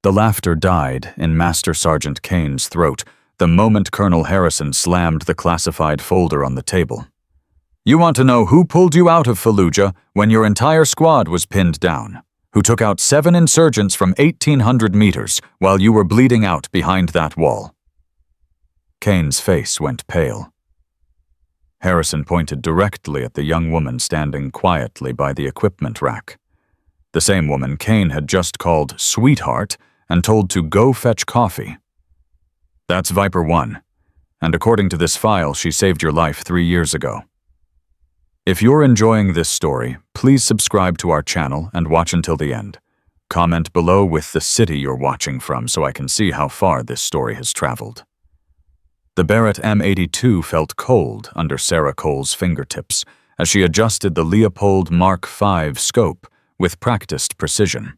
The laughter died in Master Sergeant Kane's throat the moment Colonel Harrison slammed the classified folder on the table. You want to know who pulled you out of Fallujah when your entire squad was pinned down? Who took out 7 insurgents from 1,800 meters while you were bleeding out behind that wall? Kane's face went pale. Harrison pointed directly at the young woman standing quietly by the equipment rack. The same woman Kane had just called sweetheart and told to go fetch coffee. That's Viper 1, and according to this file, she saved your life 3 years ago. If you're enjoying this story, please subscribe to our channel and watch until the end. Comment below with the city you're watching from so I can see how far this story has traveled. The Barrett M82 felt cold under Sarah Cole's fingertips as she adjusted the Leopold Mark V scope with practiced precision.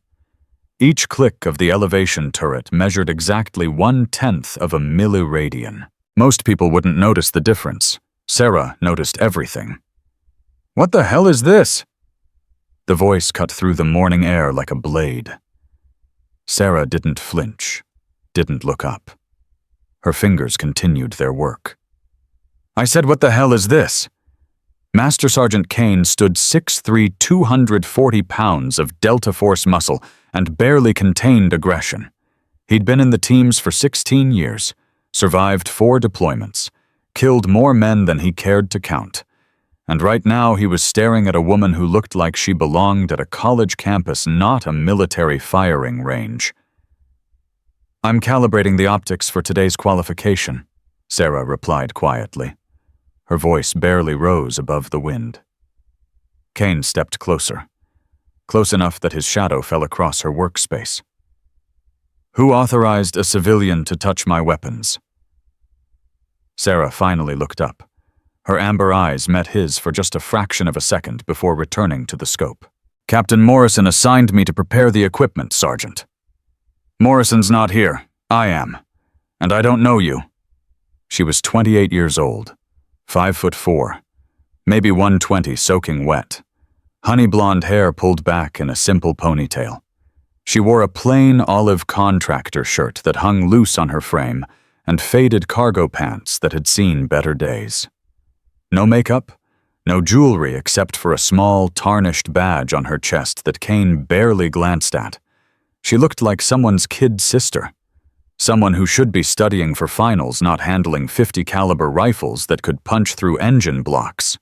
Each click of the elevation turret measured exactly 1/10 of a milliradian. Most people wouldn't notice the difference. Sarah noticed everything. What the hell is this? The voice cut through the morning air like a blade. Sarah didn't flinch, didn't look up. Her fingers continued their work. I said, what the hell is this? Master Sergeant Kane stood 6'3", 240 pounds of Delta Force muscle and barely contained aggression. He'd been in the teams for 16 years, survived 4 deployments, killed more men than he cared to count. And right now he was staring at a woman who looked like she belonged at a college campus, not a military firing range. I'm calibrating the optics for today's qualification, Sarah replied quietly. Her voice barely rose above the wind. Kane stepped closer, close enough that his shadow fell across her workspace. Who authorized a civilian to touch my weapons? Sarah finally looked up. Her amber eyes met his for just a fraction of a second before returning to the scope. Captain Morrison assigned me to prepare the equipment, Sergeant. Morrison's not here. I am. And I don't know you. She was 28 years old, 5'4", maybe 120 soaking wet. Honey blonde hair pulled back in a simple ponytail. She wore a plain olive contractor shirt that hung loose on her frame and faded cargo pants that had seen better days. No makeup, no jewelry except for a small, tarnished badge on her chest that Kane barely glanced at. She looked like someone's kid sister. Someone who should be studying for finals, not handling .50 caliber rifles that could punch through engine blocks.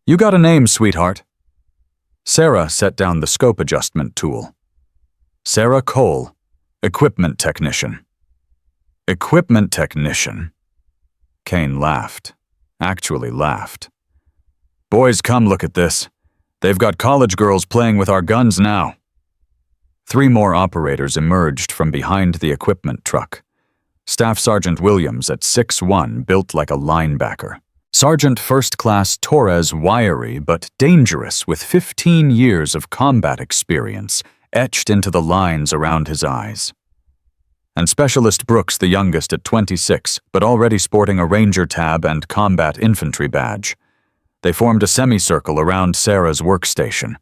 You got a name, sweetheart. Sarah set down the scope adjustment tool. Sarah Cole, equipment technician. Equipment technician? Kane laughed. Actually laughed. Boys, come look at this. They've got college girls playing with our guns now. 3 more operators emerged from behind the equipment truck. Staff Sergeant Williams at 6'1", built like a linebacker. Sergeant First Class Torres, wiry but dangerous with 15 years of combat experience etched into the lines around his eyes. And Specialist Brooks, the youngest at 26, but already sporting a Ranger tab and combat infantry badge. They formed a semicircle around Sarah's workstation.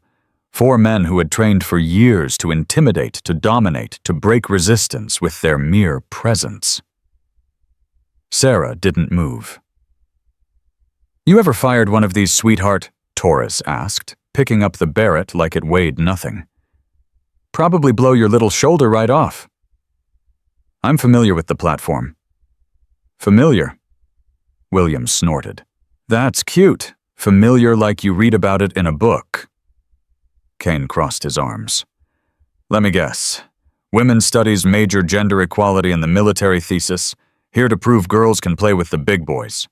4 men who had trained for years to intimidate, to dominate, to break resistance with their mere presence. Sarah didn't move. You ever fired one of these, sweetheart? Torres asked, picking up the Barrett like it weighed nothing. Probably blow your little shoulder right off. I'm familiar with the platform. Familiar? Williams snorted. That's cute. Familiar like you read about it in a book. Kane crossed his arms. Let me guess. Women's Studies major gender equality in the military thesis, here to prove girls can play with the big boys.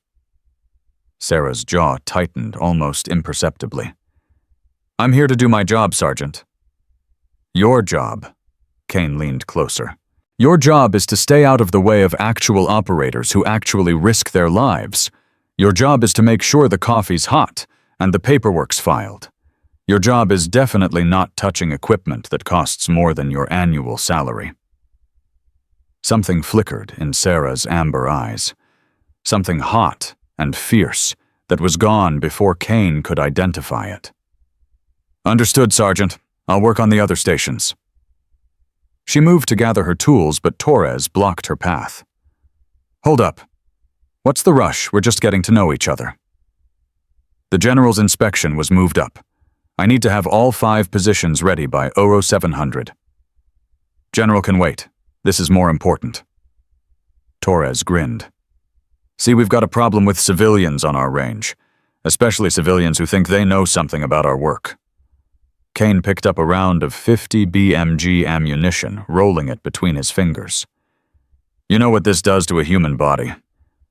Sarah's jaw tightened almost imperceptibly. I'm here to do my job, Sergeant. Your job. Kane leaned closer. Your job is to stay out of the way of actual operators who actually risk their lives. Your job is to make sure the coffee's hot and the paperwork's filed. Your job is definitely not touching equipment that costs more than your annual salary. Something flickered in Sarah's amber eyes. Something hot and fierce that was gone before Kane could identify it. Understood, Sergeant. I'll work on the other stations. She moved to gather her tools, but Torres blocked her path. "Hold up. What's the rush? We're just getting to know each other." The General's inspection was moved up. I need to have all 5 positions ready by 0700. General can wait. This is more important. Torres grinned. "See, we've got a problem with civilians on our range, especially civilians who think they know something about our work." Kane picked up a round of 50 BMG ammunition, rolling it between his fingers. "You know what this does to a human body.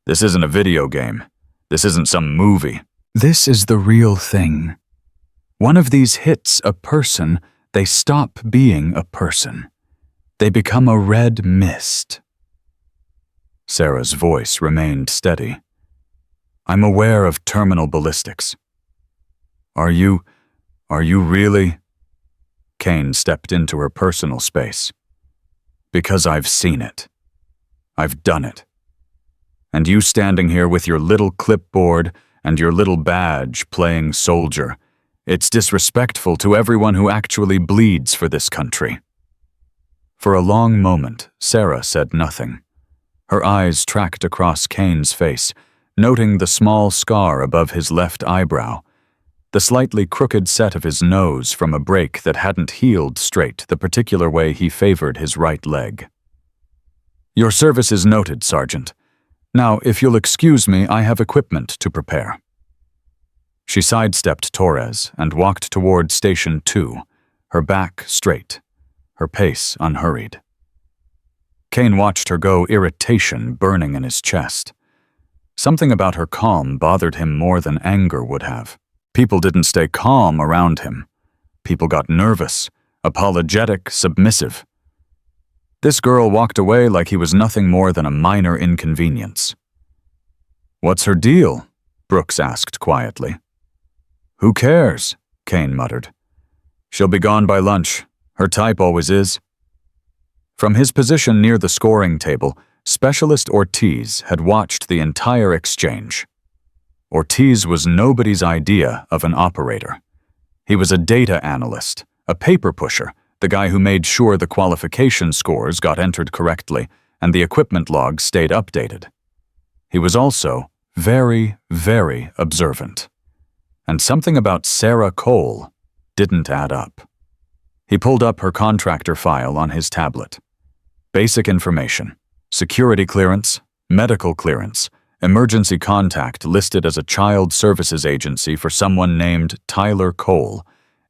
This isn't a video game. This isn't some movie. This is the real thing. One of these hits a person, they stop being a person. They become a red mist." Sarah's voice remained steady. "I'm aware of terminal ballistics." Are you really?" Kane stepped into her personal space. "Because I've seen it. I've done it. And you standing here with your little clipboard and your little badge playing soldier, it's disrespectful to everyone who actually bleeds for this country." For a long moment, Sarah said nothing. Her eyes tracked across Kane's face, noting the small scar above his left eyebrow, the slightly crooked set of his nose from a break that hadn't healed straight the particular way he favored his right leg. "Your service is noted, Sergeant. Now, if you'll excuse me, I have equipment to prepare." She sidestepped Torres and walked toward Station 2, her back straight, her pace unhurried. Kane watched her go, irritation burning in his chest. Something about her calm bothered him more than anger would have. People didn't stay calm around him. People got nervous, apologetic, submissive. This girl walked away like he was nothing more than a minor inconvenience. "What's her deal?" Brooks asked quietly. "Who cares?" Kane muttered. "She'll be gone by lunch. Her type always is." From his position near the scoring table, Specialist Ortiz had watched the entire exchange. Ortiz was nobody's idea of an operator. He was a data analyst, a paper pusher, the guy who made sure the qualification scores got entered correctly and the equipment logs stayed updated. He was also very, very observant. And something about Sarah Cole didn't add up. He pulled up her contractor file on his tablet. Basic information: security clearance, medical clearance, emergency contact listed as a child services agency for someone named Tyler Cole,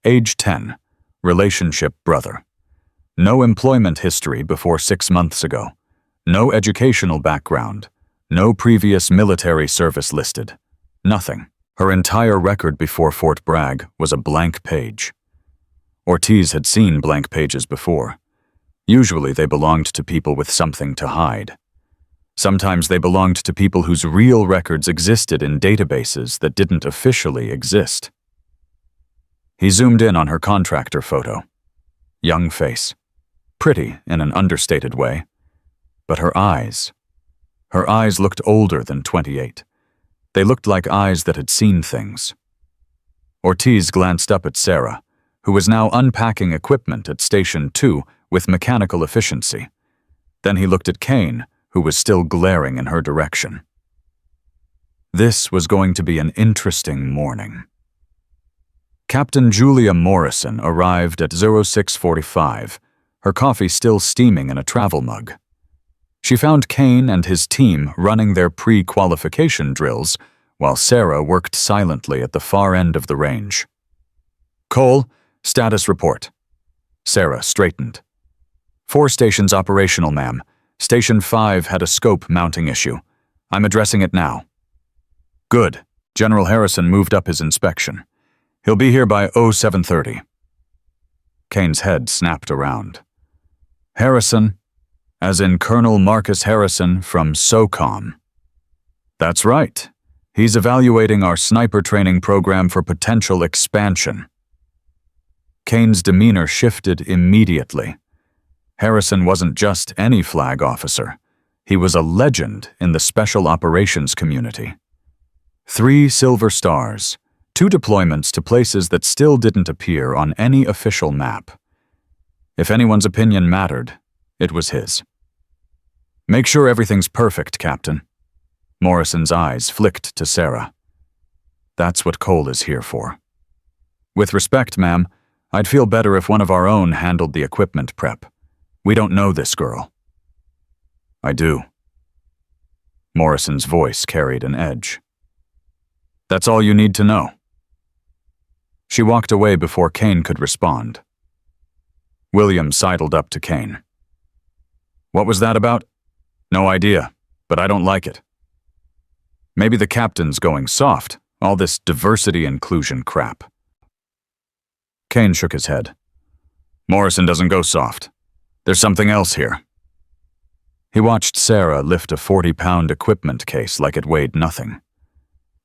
age 10, relationship brother. No employment history before 6 months ago. No educational background. No previous military service listed. Nothing. Her entire record before Fort Bragg was a blank page. Ortiz had seen blank pages before. Usually they belonged to people with something to hide. Sometimes they belonged to people whose real records existed in databases that didn't officially exist. He zoomed in on her contractor photo. Young face. Pretty in an understated way. But her eyes looked older than 28. They looked like eyes that had seen things. Ortiz glanced up at Sarah, who was now unpacking equipment at Station 2 with mechanical efficiency. Then he looked at Kane, who was still glaring in her direction. This was going to be an interesting morning. Captain Julia Morrison arrived at 0645, her coffee still steaming in a travel mug. She found Kane and his team running their pre-qualification drills, while Sarah worked silently at the far end of the range. "Cole, status report." Sarah straightened. "4 stations operational, ma'am. Station 5 had a scope mounting issue. I'm addressing it now." "Good." General Harrison moved up his inspection. "He'll be here by 0730. Kane's head snapped around. "Harrison, as in Colonel Marcus Harrison from SOCOM." "That's right. He's evaluating our sniper training program for potential expansion." Kane's demeanor shifted immediately. Harrison wasn't just any flag officer. He was a legend in the special operations community. 3 silver stars, 2 deployments to places that still didn't appear on any official map. If anyone's opinion mattered, it was his. "Make sure everything's perfect, Captain." Morrison's eyes flicked to Sarah. "That's what Cole is here for." "With respect, ma'am, I'd feel better if one of our own handled the equipment prep. We don't know this girl." "I do." Morrison's voice carried an edge. "That's all you need to know." She walked away before Kane could respond. William sidled up to Kane. "What was that about?" "No idea, but I don't like it." "Maybe the captain's going soft, all this diversity inclusion crap." Kane shook his head. "Morrison doesn't go soft. There's something else here." He watched Sarah lift a 40-pound equipment case like it weighed nothing.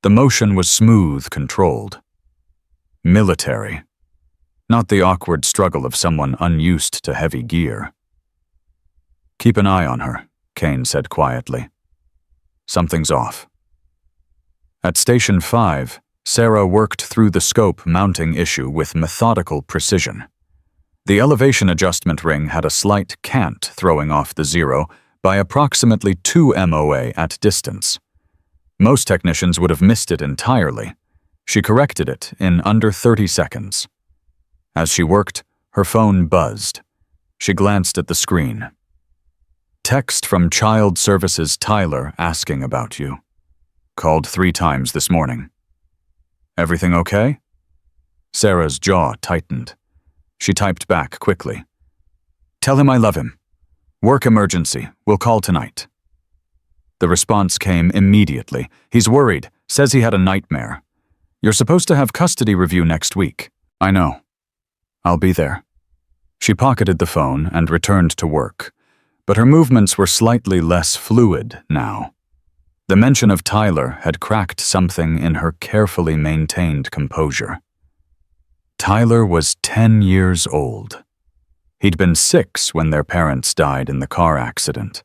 The motion was smooth, controlled. Military. Not the awkward struggle of someone unused to heavy gear. "Keep an eye on her," Kane said quietly. "Something's off." At Station 5, Sarah worked through the scope mounting issue with methodical precision. The elevation adjustment ring had a slight cant throwing off the zero by approximately 2 MOA at distance. Most technicians would have missed it entirely. She corrected it in under 30 seconds. As she worked, her phone buzzed. She glanced at the screen. "Text from Child Services Tyler asking about you. Called 3 times this morning." "Everything okay?" Sarah's jaw tightened. She typed back quickly. "Tell him I love him. Work emergency. We'll call tonight." The response came immediately. "He's worried. Says he had a nightmare. You're supposed to have custody review next week." "I know. I'll be there." She pocketed the phone and returned to work, but her movements were slightly less fluid now. The mention of Tyler had cracked something in her carefully maintained composure. Tyler was 10 years old. He'd been 6 when their parents died in the car accident.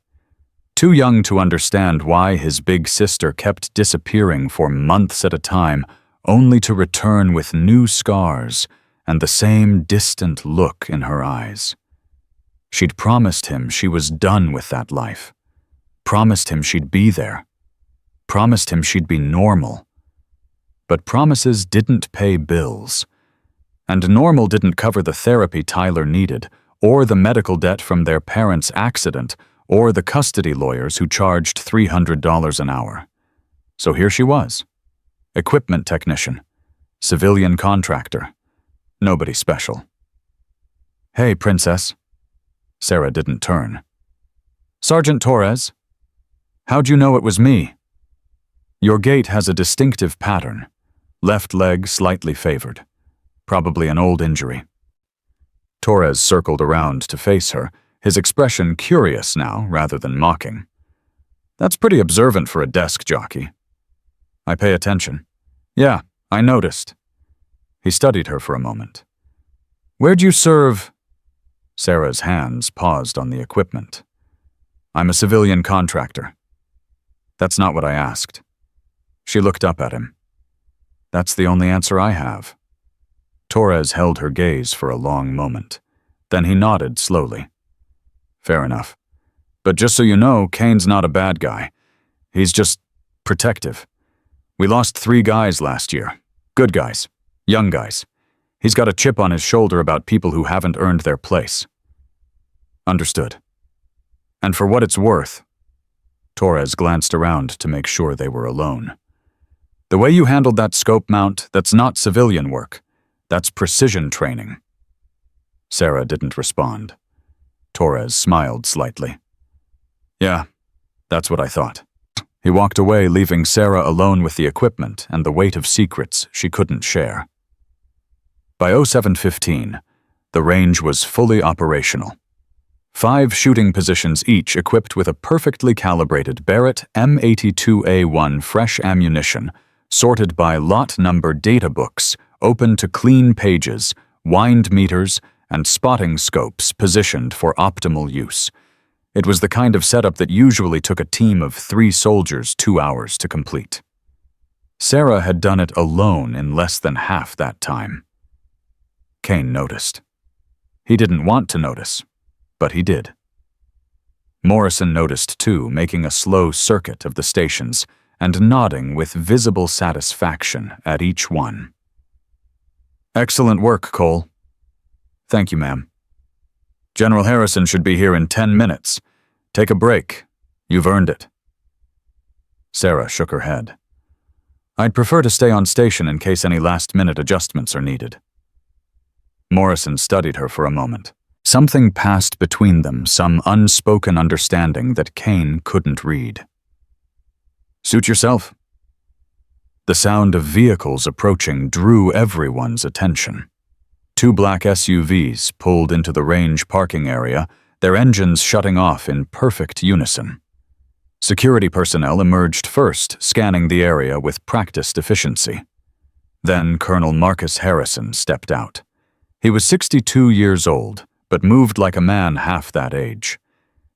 Too young to understand why his big sister kept disappearing for months at a time, only to return with new scars and the same distant look in her eyes. She'd promised him she was done with that life. Promised him she'd be there. Promised him she'd be normal. But promises didn't pay bills. And normal didn't cover the therapy Tyler needed, or the medical debt from their parents' accident, or the custody lawyers who charged $300 an hour. So here she was. Equipment technician. Civilian contractor. Nobody special. "Hey, Princess." Sarah didn't turn. "Sergeant Torres." "How'd you know it was me?" "Your gait has a distinctive pattern. Left leg slightly favored. Probably an old injury." Torres circled around to face her, his expression curious now rather than mocking. "That's pretty observant for a desk jockey." "I pay attention." "Yeah, I noticed." He studied her for a moment. "Where'd you serve?" Sarah's hands paused on the equipment. "I'm a civilian contractor." "That's not what I asked." She looked up at him. "That's the only answer I have." Torres held her gaze for a long moment. Then he nodded slowly. "Fair enough. But just so you know, Kane's not a bad guy. He's just protective. We lost 3 guys last year. Good guys. Young guys. He's got a chip on his shoulder about people who haven't earned their place." "Understood. And for what it's worth," Torres glanced around to make sure they were alone, "the way you handled that scope mount, that's not civilian work. That's precision training." Sarah didn't respond. Torres smiled slightly. "Yeah, that's what I thought." He walked away, leaving Sarah alone with the equipment and the weight of secrets she couldn't share. By 07:15, the range was fully operational. 5 shooting positions each equipped with a perfectly calibrated Barrett M82A1 fresh ammunition, sorted by lot number data books, open to clean pages, wind meters, and spotting scopes positioned for optimal use. It was the kind of setup that usually took a team of 3 soldiers 2 hours to complete. Sarah had done it alone in less than half that time. Kane noticed. He didn't want to notice, but he did. Morrison noticed too, making a slow circuit of the stations and nodding with visible satisfaction at each one. "Excellent work, Cole." "Thank you, ma'am." "General Harrison should be here in 10 minutes. Take a break. You've earned it." Sarah shook her head. "I'd prefer to stay on station in case any last-minute adjustments are needed." Morrison studied her for a moment. Something passed between them, some unspoken understanding that Kane couldn't read. "Suit yourself." The sound of vehicles approaching drew everyone's attention. 2 black SUVs pulled into the range parking area, their engines shutting off in perfect unison. Security personnel emerged first, scanning the area with practiced efficiency. Then Colonel Marcus Harrison stepped out. He was 62 years old, but moved like a man half that age.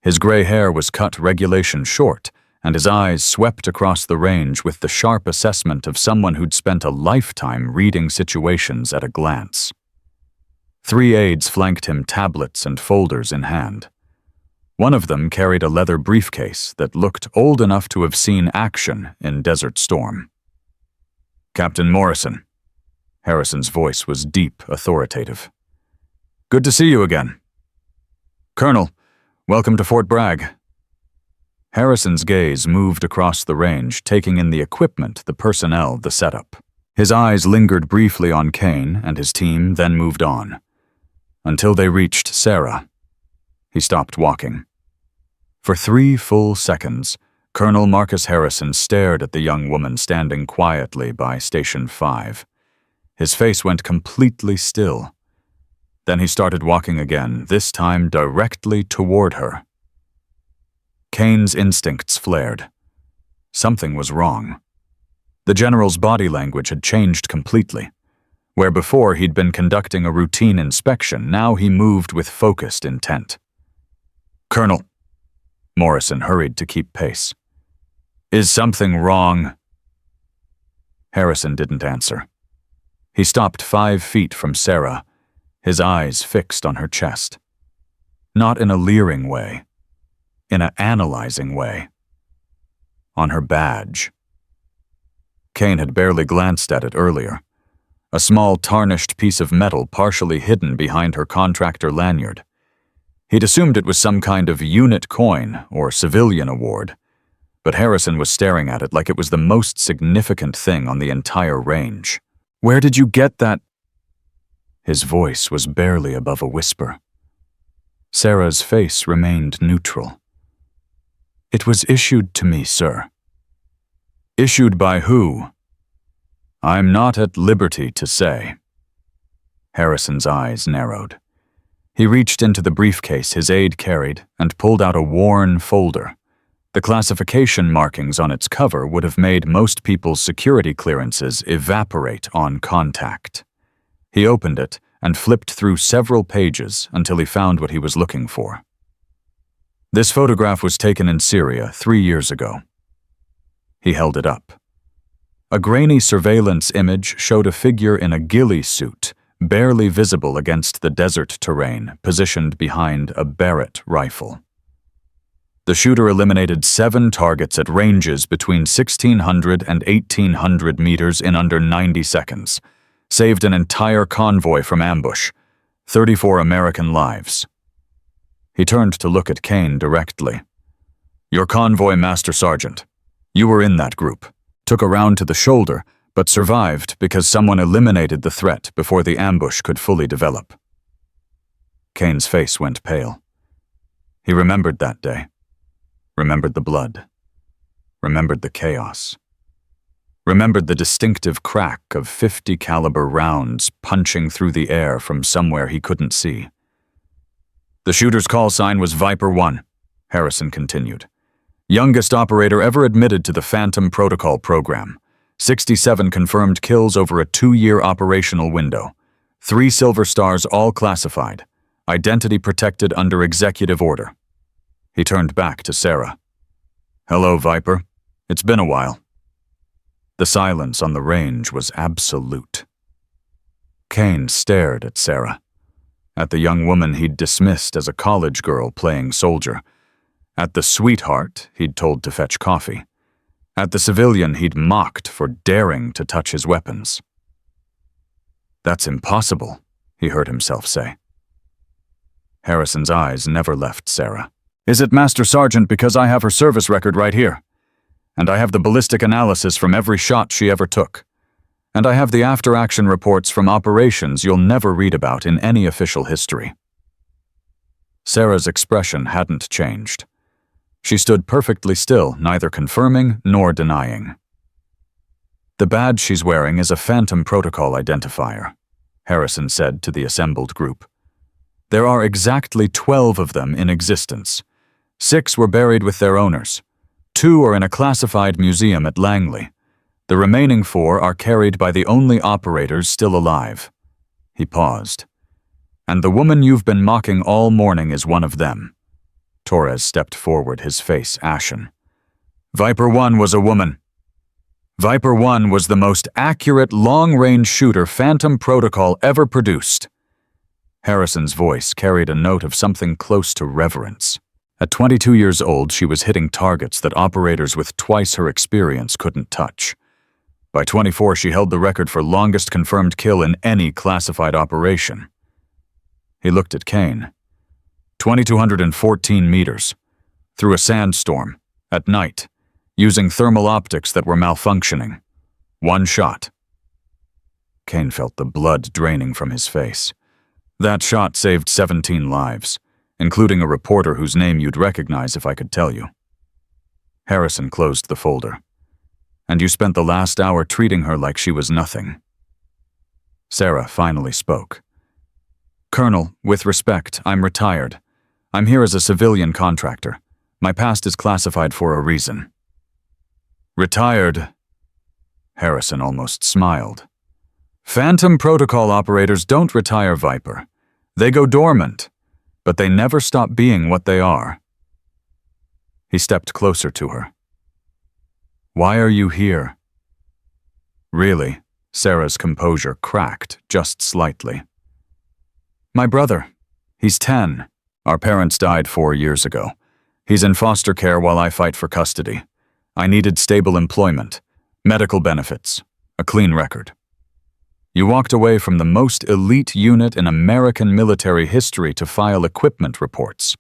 His gray hair was cut regulation short, and his eyes swept across the range with the sharp assessment of someone who'd spent a lifetime reading situations at a glance. 3 aides flanked him, tablets and folders in hand. One of them carried a leather briefcase that looked old enough to have seen action in Desert Storm. "Captain Morrison." Harrison's voice was deep, authoritative. "Good to see you again." "Colonel, welcome to Fort Bragg." Harrison's gaze moved across the range, taking in the equipment, the personnel, the setup. His eyes lingered briefly on Kane and his team, then moved on. Until they reached Sarah. He stopped walking. For 3 full seconds, Colonel Marcus Harrison stared at the young woman standing quietly by Station 5. His face went completely still. Then he started walking again, this time directly toward her. Kane's instincts flared. Something was wrong. The general's body language had changed completely. Where before he'd been conducting a routine inspection, now he moved with focused intent. "Colonel," Morrison hurried to keep pace. "Is something wrong?" Harrison didn't answer. He stopped 5 feet from Sarah, his eyes fixed on her chest. Not in a leering way, in an analyzing way. On her badge. Kane had barely glanced at it earlier. A small tarnished piece of metal partially hidden behind her contractor lanyard. He'd assumed it was some kind of unit coin or civilian award, but Harrison was staring at it like it was the most significant thing on the entire range. "Where did you get that?" His voice was barely above a whisper. Sarah's face remained neutral. "It was issued to me, sir." "Issued by who?" "I'm not at liberty to say." Harrison's eyes narrowed. He reached into the briefcase his aide carried and pulled out a worn folder. The classification markings on its cover would have made most people's security clearances evaporate on contact. He opened it and flipped through several pages until he found what he was looking for. This photograph was taken in Syria 3 years ago. He held it up. A grainy surveillance image showed a figure in a ghillie suit, barely visible against the desert terrain, positioned behind a Barrett rifle. The shooter eliminated 7 targets at ranges between 1,600 and 1,800 meters in under 90 seconds, saved an entire convoy from ambush, 34 American lives. He turned to look at Kane directly. "Your convoy, Master Sergeant. You were in that group. Took a round to the shoulder, but survived because someone eliminated the threat before the ambush could fully develop." Kane's face went pale. He remembered that day. Remembered the blood. Remembered the chaos. Remembered the distinctive crack of 50 caliber rounds punching through the air from somewhere he couldn't see. "The shooter's call sign was Viper 1, Harrison continued. "Youngest operator ever admitted to the Phantom Protocol program. 67 confirmed kills over a 2-year operational window. 3 Silver Stars, all classified. Identity protected under executive order." He turned back to Sarah. "Hello, Viper. It's been a while." The silence on the range was absolute. Kane stared at Sarah. At the young woman he'd dismissed as a college girl playing soldier. At the sweetheart he'd told to fetch coffee. At the civilian he'd mocked for daring to touch his weapons. "That's impossible," he heard himself say. Harrison's eyes never left Sarah. "Is it Master Sergeant because I have her service record right here? And I have the ballistic analysis from every shot she ever took. And I have the after-action reports from operations you'll never read about in any official history." Sarah's expression hadn't changed. She stood perfectly still, neither confirming nor denying. "The badge she's wearing is a Phantom Protocol identifier," Harrison said to the assembled group. "There are exactly 12 of them in existence. 6 were buried with their owners. 2 are in a classified museum at Langley. The remaining 4 are carried by the only operators still alive." He paused. "And the woman you've been mocking all morning is one of them." Torres stepped forward, his face ashen. "Viper 1 was a woman. Viper 1 was the most accurate long-range shooter Phantom Protocol ever produced." Harrison's voice carried a note of something close to reverence. At 22 years old, she was hitting targets that operators with twice her experience couldn't touch. By 24, she held the record for longest confirmed kill in any classified operation. He looked at Kane. 2,214 meters, through a sandstorm, at night, using thermal optics that were malfunctioning. 1 shot. Kane felt the blood draining from his face. That shot saved 17 lives, including a reporter whose name you'd recognize if I could tell you. Harrison closed the folder. "And you spent the last hour treating her like she was nothing." Sarah finally spoke. "Colonel, with respect, I'm retired. I'm here as a civilian contractor. My past is classified for a reason." "Retired?" Harrison almost smiled. "Phantom Protocol operators don't retire, Viper. They go dormant, but they never stop being what they are." He stepped closer to her. "Why are you here?" "Really?" Sarah's composure cracked just slightly. "My brother. He's 10. Our parents died 4 years ago. He's in foster care while I fight for custody. I needed stable employment, medical benefits, a clean record. You walked away from the most elite unit in American military history to file equipment reports.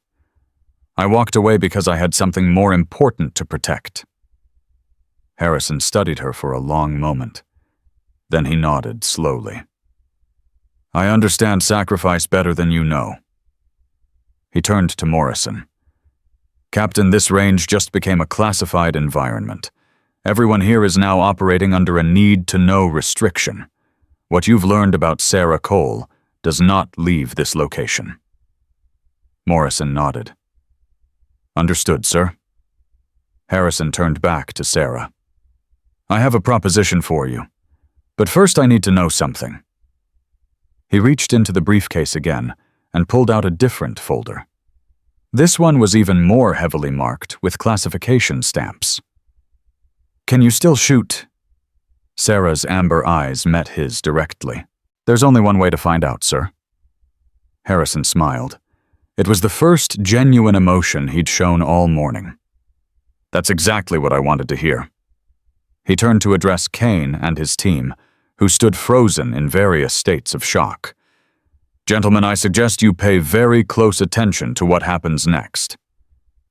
I walked away because I had something more important to protect." Harrison studied her for a long moment. Then he nodded slowly. "I understand sacrifice better than you know." He turned to Morrison. "Captain, this range just became a classified environment. Everyone here is now operating under a need-to-know restriction. What you've learned about Sarah Cole does not leave this location." Morrison nodded. "Understood, sir." Harrison turned back to Sarah. "I have a proposition for you, but first I need to know something." He reached into the briefcase again and pulled out a different folder. This one was even more heavily marked with classification stamps. "Can you still shoot?" Sarah's amber eyes met his directly. "There's only one way to find out, sir." Harrison smiled. It was the first genuine emotion he'd shown all morning. "That's exactly what I wanted to hear." He turned to address Kane and his team, who stood frozen in various states of shock. "Gentlemen, I suggest you pay very close attention to what happens next.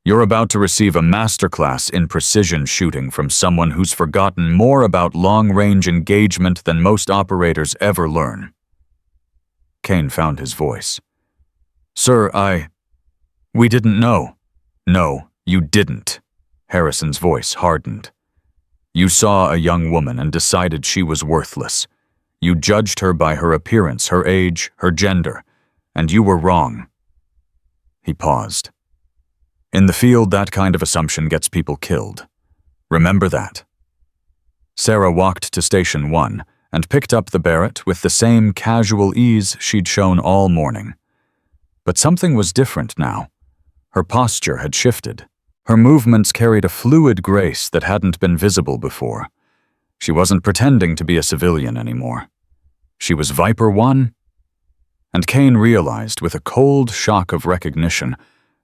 You're about to receive a masterclass in precision shooting from someone who's forgotten more about long-range engagement than most operators ever learn." Kane found his voice. "Sir, we didn't know." "No, you didn't." Harrison's voice hardened. "You saw a young woman and decided she was worthless. You judged her by her appearance, her age, her gender, and you were wrong." He paused. "In the field, that kind of assumption gets people killed. Remember that." Sarah walked to Station 1 and picked up the Barrett with the same casual ease she'd shown all morning. But something was different now. Her posture had shifted. Her movements carried a fluid grace that hadn't been visible before. She wasn't pretending to be a civilian anymore. She was Viper 1. And Kane realized with a cold shock of recognition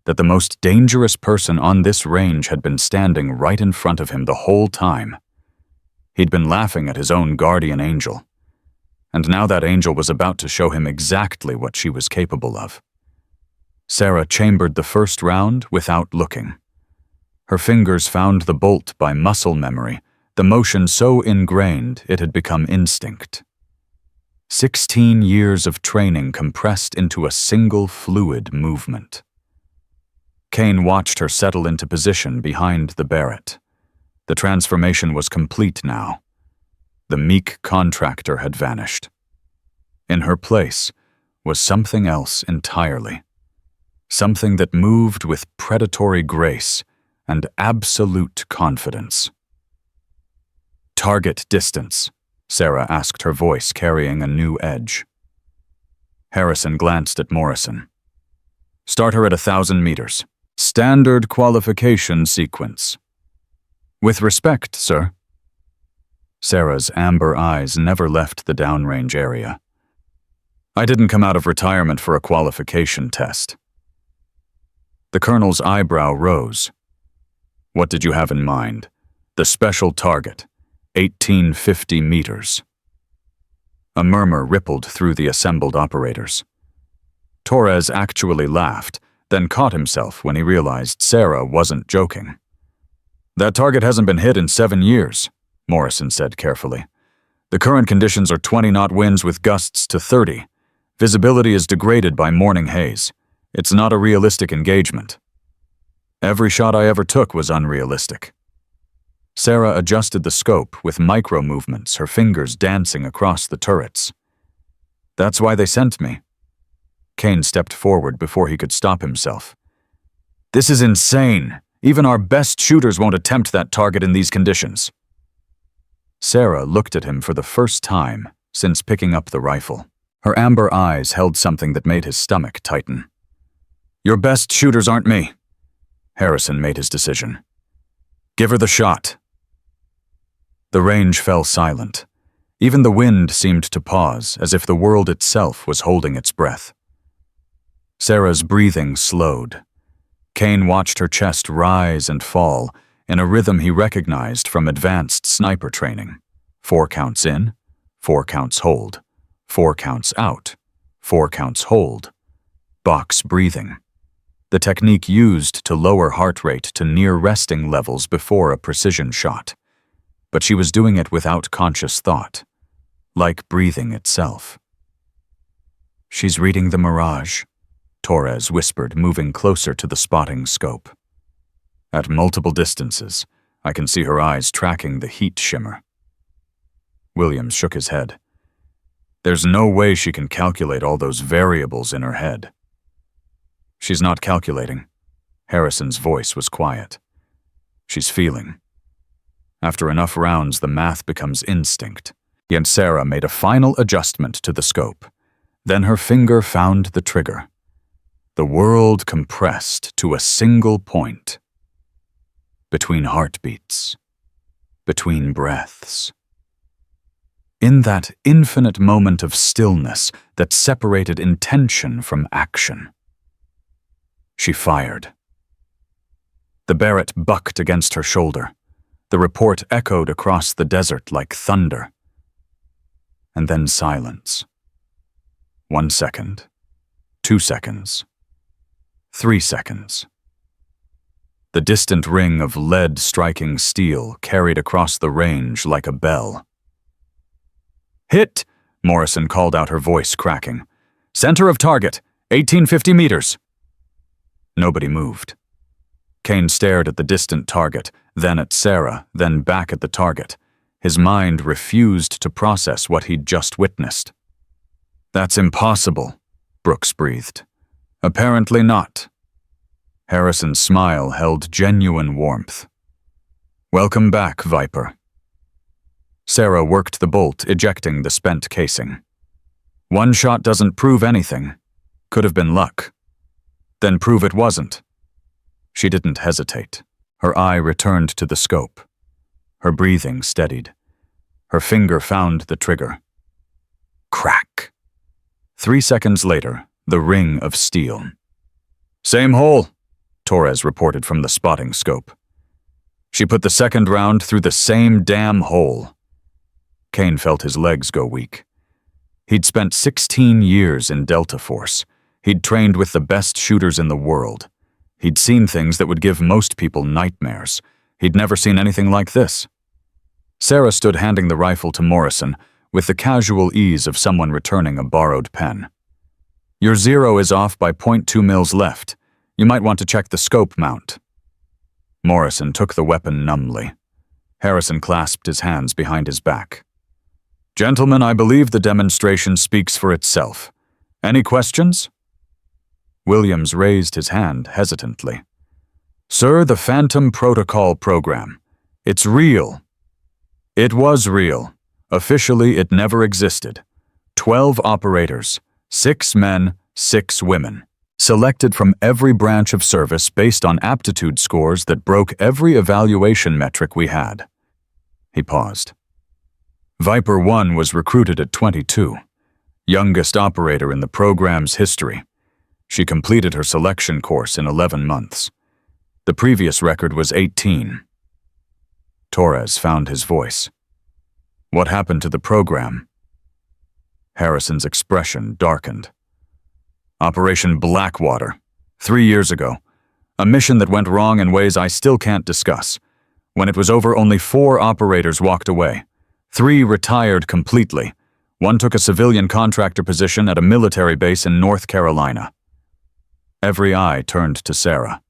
that the most dangerous person on this range had been standing right in front of him the whole time. He'd been laughing at his own guardian angel, and now that angel was about to show him exactly what she was capable of. Sarah chambered the first round without looking. Her fingers found the bolt by muscle memory, the motion so ingrained it had become instinct. 16 years of training compressed into a single fluid movement. Kane watched her settle into position behind the Barrett. The transformation was complete now. The meek contractor had vanished. In her place was something else entirely. Something that moved with predatory grace and absolute confidence. "Target distance," Sarah asked, her voice carrying a new edge. Harrison glanced at Morrison. "Start her at 1,000 meters. Standard qualification sequence." "With respect, sir." Sarah's amber eyes never left the downrange area. "I didn't come out of retirement for a qualification test." The colonel's eyebrow rose. "What did you have in mind?" "The special target, 1850 meters." A murmur rippled through the assembled operators. Torres actually laughed, then caught himself when he realized Sarah wasn't joking. "That target hasn't been hit in 7 years, Morrison said carefully. "The current conditions are 20-knot winds with gusts to 30. Visibility is degraded by morning haze. It's not a realistic engagement." "Every shot I ever took was unrealistic." Sarah adjusted the scope with micro movements, her fingers dancing across the turrets. "That's why they sent me." Kane stepped forward before he could stop himself. "This is insane. Even our best shooters won't attempt that target in these conditions." Sarah looked at him for the first time since picking up the rifle. Her amber eyes held something that made his stomach tighten. "Your best shooters aren't me." Harrison made his decision. "Give her the shot." The range fell silent. Even the wind seemed to pause, as if the world itself was holding its breath. Sarah's breathing slowed. Kane watched her chest rise and fall in a rhythm he recognized from advanced sniper training. 4 counts in, 4 counts hold, 4 counts out, 4 counts hold. Box breathing. The technique used to lower heart rate to near resting levels before a precision shot. But she was doing it without conscious thought, like breathing itself. "She's reading the mirage," Torres whispered, moving closer to the spotting scope. "At multiple distances, I can see her eyes tracking the heat shimmer." Williams shook his head. "There's no way she can calculate all those variables in her head." "She's not calculating." Harrison's voice was quiet. "She's feeling. After enough rounds, the math becomes instinct." Yet Sarah made a final adjustment to the scope. Then her finger found the trigger. The world compressed to a single point. Between heartbeats. Between breaths. In that infinite moment of stillness that separated intention from action. She fired. The Barrett bucked against her shoulder. The report echoed across the desert like thunder. And then silence. 1 second. 2 seconds. 3 seconds. The distant ring of lead striking steel carried across the range like a bell. "Hit!" Morrison called out, her voice cracking. "Center of target, 1850 meters." Nobody moved. Kane stared at the distant target, then at Sarah, then back at the target. His mind refused to process what he'd just witnessed. "That's impossible," Brooks breathed. "Apparently not." Harrison's smile held genuine warmth. "Welcome back, Viper." Sarah worked the bolt, ejecting the spent casing. "One shot doesn't prove anything. Could have been luck." "Then prove it wasn't." She didn't hesitate. Her eye returned to the scope. Her breathing steadied. Her finger found the trigger. Crack. 3 seconds later, the ring of steel. "Same hole," Torres reported from the spotting scope. "She put the second round through the same damn hole." Kane felt his legs go weak. He'd spent 16 years in Delta Force. He'd trained with the best shooters in the world. He'd seen things that would give most people nightmares. He'd never seen anything like this. Sarah stood handing the rifle to Morrison with the casual ease of someone returning a borrowed pen. "Your 0 is off by 0.2 mils left. You might want to check the scope mount." Morrison took the weapon numbly. Harrison clasped his hands behind his back. "Gentlemen, I believe the demonstration speaks for itself. Any questions?" Williams raised his hand hesitantly. "Sir, the Phantom Protocol program. It's real." It was real. Officially, it never existed. 12 operators, 6 men, 6 women, selected from every branch of service based on aptitude scores that broke every evaluation metric we had. He paused. Viper 1 was recruited at 22, youngest operator in the program's history. She completed her selection course in 11 months. The previous record was 18. Torres found his voice. "What happened to the program?" Harrison's expression darkened. "Operation Blackwater, 3 years ago. A mission that went wrong in ways I still can't discuss. When it was over, only 4 operators walked away. 3 retired completely. 1 took a civilian contractor position at a military base in North Carolina." Every eye turned to Sarah.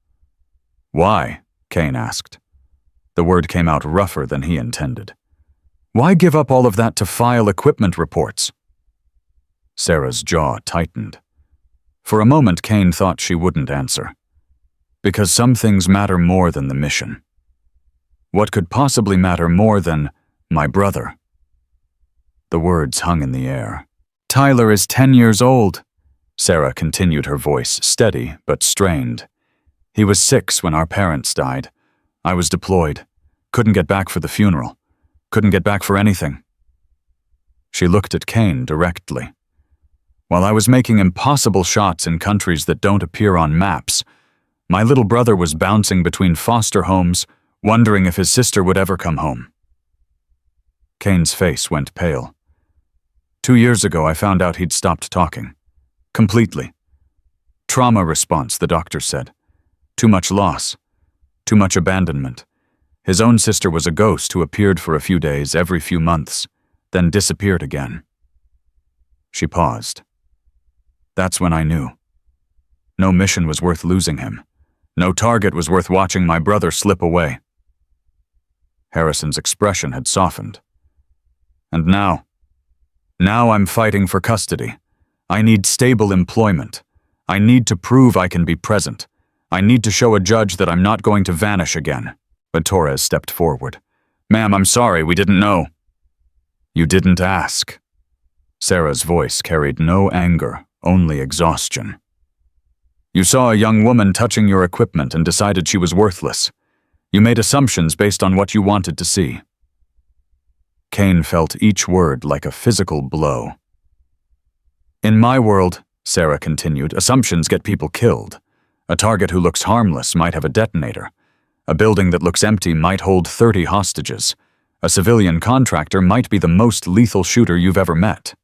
"Why?" Kane asked. The word came out rougher than he intended. "Why give up all of that to file equipment reports?" Sarah's jaw tightened. For a moment, Kane thought she wouldn't answer. Because some things matter more than the mission. What could possibly matter more than my brother? The words hung in the air. "Tyler is 10 years old." Sarah continued, her voice steady but strained. "He was 6 when our parents died. I was deployed. Couldn't get back for the funeral. Couldn't get back for anything." She looked at Kane directly. "While I was making impossible shots in countries that don't appear on maps, my little brother was bouncing between foster homes, wondering if his sister would ever come home." Kane's face went pale. 2 years ago, I found out he'd stopped talking. Completely. Trauma response, the doctor said. Too much loss. Too much abandonment. His own sister was a ghost who appeared for a few days every few months, then disappeared again. She paused. That's when I knew. No mission was worth losing him. No target was worth watching my brother slip away. Harrison's expression had softened. And now I'm fighting for custody. I need stable employment. I need to prove I can be present. I need to show a judge that I'm not going to vanish again. But Torres stepped forward. "Ma'am, I'm sorry, we didn't know." "You didn't ask." Sarah's voice carried no anger, only exhaustion. "You saw a young woman touching your equipment and decided she was worthless. You made assumptions based on what you wanted to see." Kane felt each word like a physical blow. "In my world," Sarah continued, "assumptions get people killed. A target who looks harmless might have a detonator. A building that looks empty might hold 30 hostages. A civilian contractor might be the most lethal shooter you've ever met."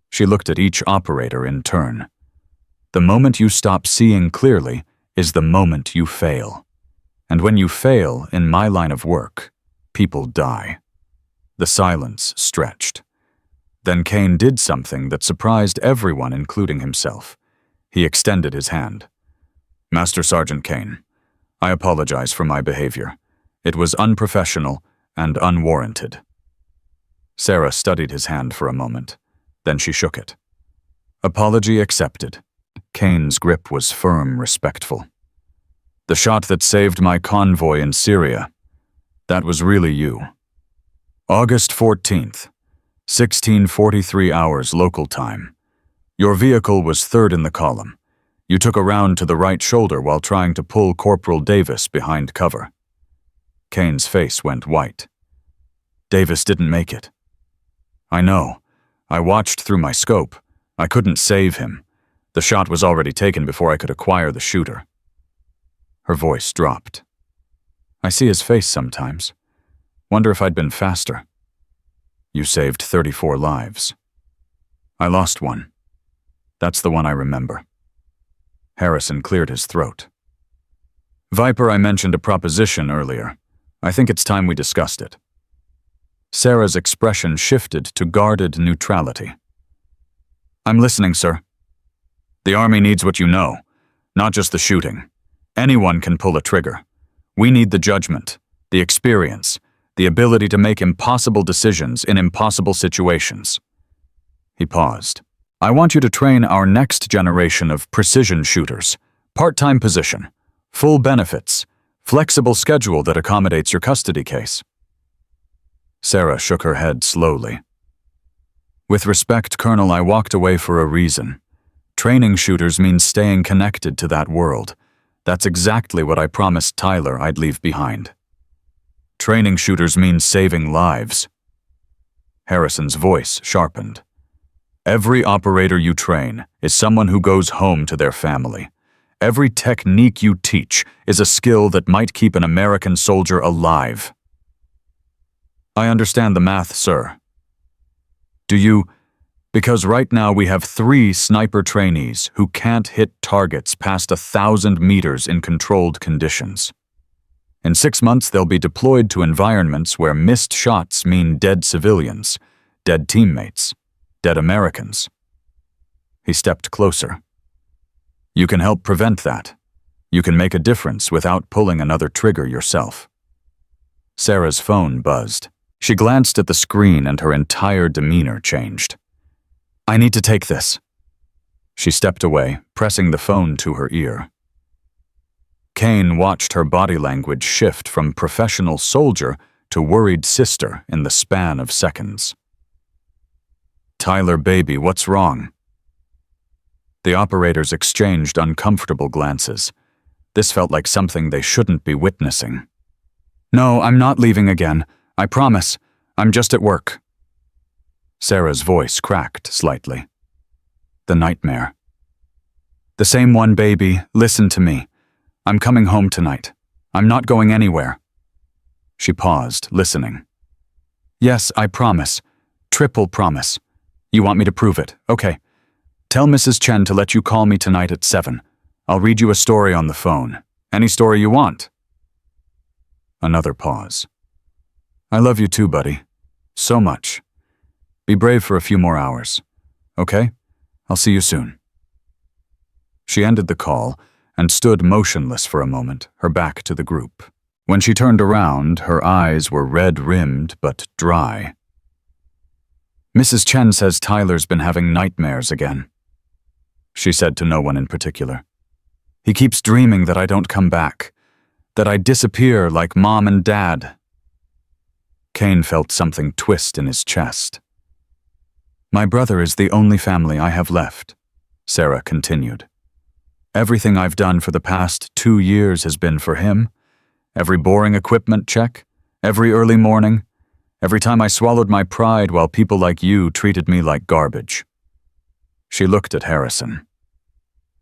She looked at each operator in turn. "The moment you stop seeing clearly is the moment you fail. And when you fail in my line of work, people die." The silence stretched. Then Kane did something that surprised everyone, including himself. He extended his hand. "Master Sergeant Kane, I apologize for my behavior. It was unprofessional and unwarranted." Sarah studied his hand for a moment. Then she shook it. "Apology accepted." Kane's grip was firm, respectful. "The shot that saved my convoy in Syria, that was really you. August 14th, 16:43 hours local time. Your vehicle was third in the column. You took a round to the right shoulder while trying to pull Corporal Davis behind cover." Kane's face went white. "Davis didn't make it." "I know. I watched through my scope. I couldn't save him. The shot was already taken before I could acquire the shooter. Her voice dropped. I see his face sometimes. Wonder if I'd been faster. You saved 34 lives. I lost one. That's the one I remember. Harrison cleared his throat. Viper, I mentioned a proposition earlier. I think it's time we discussed it. Sarah's expression shifted to guarded neutrality. I'm listening, sir. The Army needs what you know, not just the shooting. Anyone can pull a trigger. We need the judgment, the experience, the ability to make impossible decisions in impossible situations. He paused. I want you to train our next generation of precision shooters. Part-time position, full benefits, flexible schedule that accommodates your custody case. Sarah shook her head slowly. With respect, Colonel, I walked away for a reason. Training shooters means staying connected to that world. That's exactly what I promised Tyler I'd leave behind. Training shooters means saving lives. Harrison's voice sharpened. Every operator you train is someone who goes home to their family. Every technique you teach is a skill that might keep an American soldier alive. I understand the math, sir. Do you? Because right now we have 3 sniper trainees who can't hit targets past 1,000 meters in controlled conditions. In 6 months, they'll be deployed to environments where missed shots mean dead civilians, dead teammates, dead Americans. He stepped closer. You can help prevent that. You can make a difference without pulling another trigger yourself. Sarah's phone buzzed. She glanced at the screen and her entire demeanor changed. I need to take this. She stepped away, pressing the phone to her ear. Kane watched her body language shift from professional soldier to worried sister in the span of seconds. Tyler, baby, what's wrong? The operators exchanged uncomfortable glances. This felt like something they shouldn't be witnessing. No, I'm not leaving again. I promise. I'm just at work. Sarah's voice cracked slightly. The nightmare. The same one, baby. Listen to me. I'm coming home tonight. I'm not going anywhere. She paused, listening. Yes, I promise. Triple promise. You want me to prove it? Okay. Tell Mrs. Chen to let you call me tonight at 7. I'll read you a story on the phone. Any story you want. Another pause. I love you too, buddy. So much. Be brave for a few more hours. Okay? I'll see you soon. She ended the call and stood motionless for a moment, her back to the group. When she turned around, her eyes were red-rimmed but dry. Mrs. Chen says Tyler's been having nightmares again. She said to no one in particular. He keeps dreaming that I don't come back, that I disappear like Mom and Dad. Kane felt something twist in his chest. My brother is the only family I have left, Sarah continued. Everything I've done for the past 2 years has been for him. Every boring equipment check, every early morning, every time I swallowed my pride while people like you treated me like garbage. She looked at Harrison.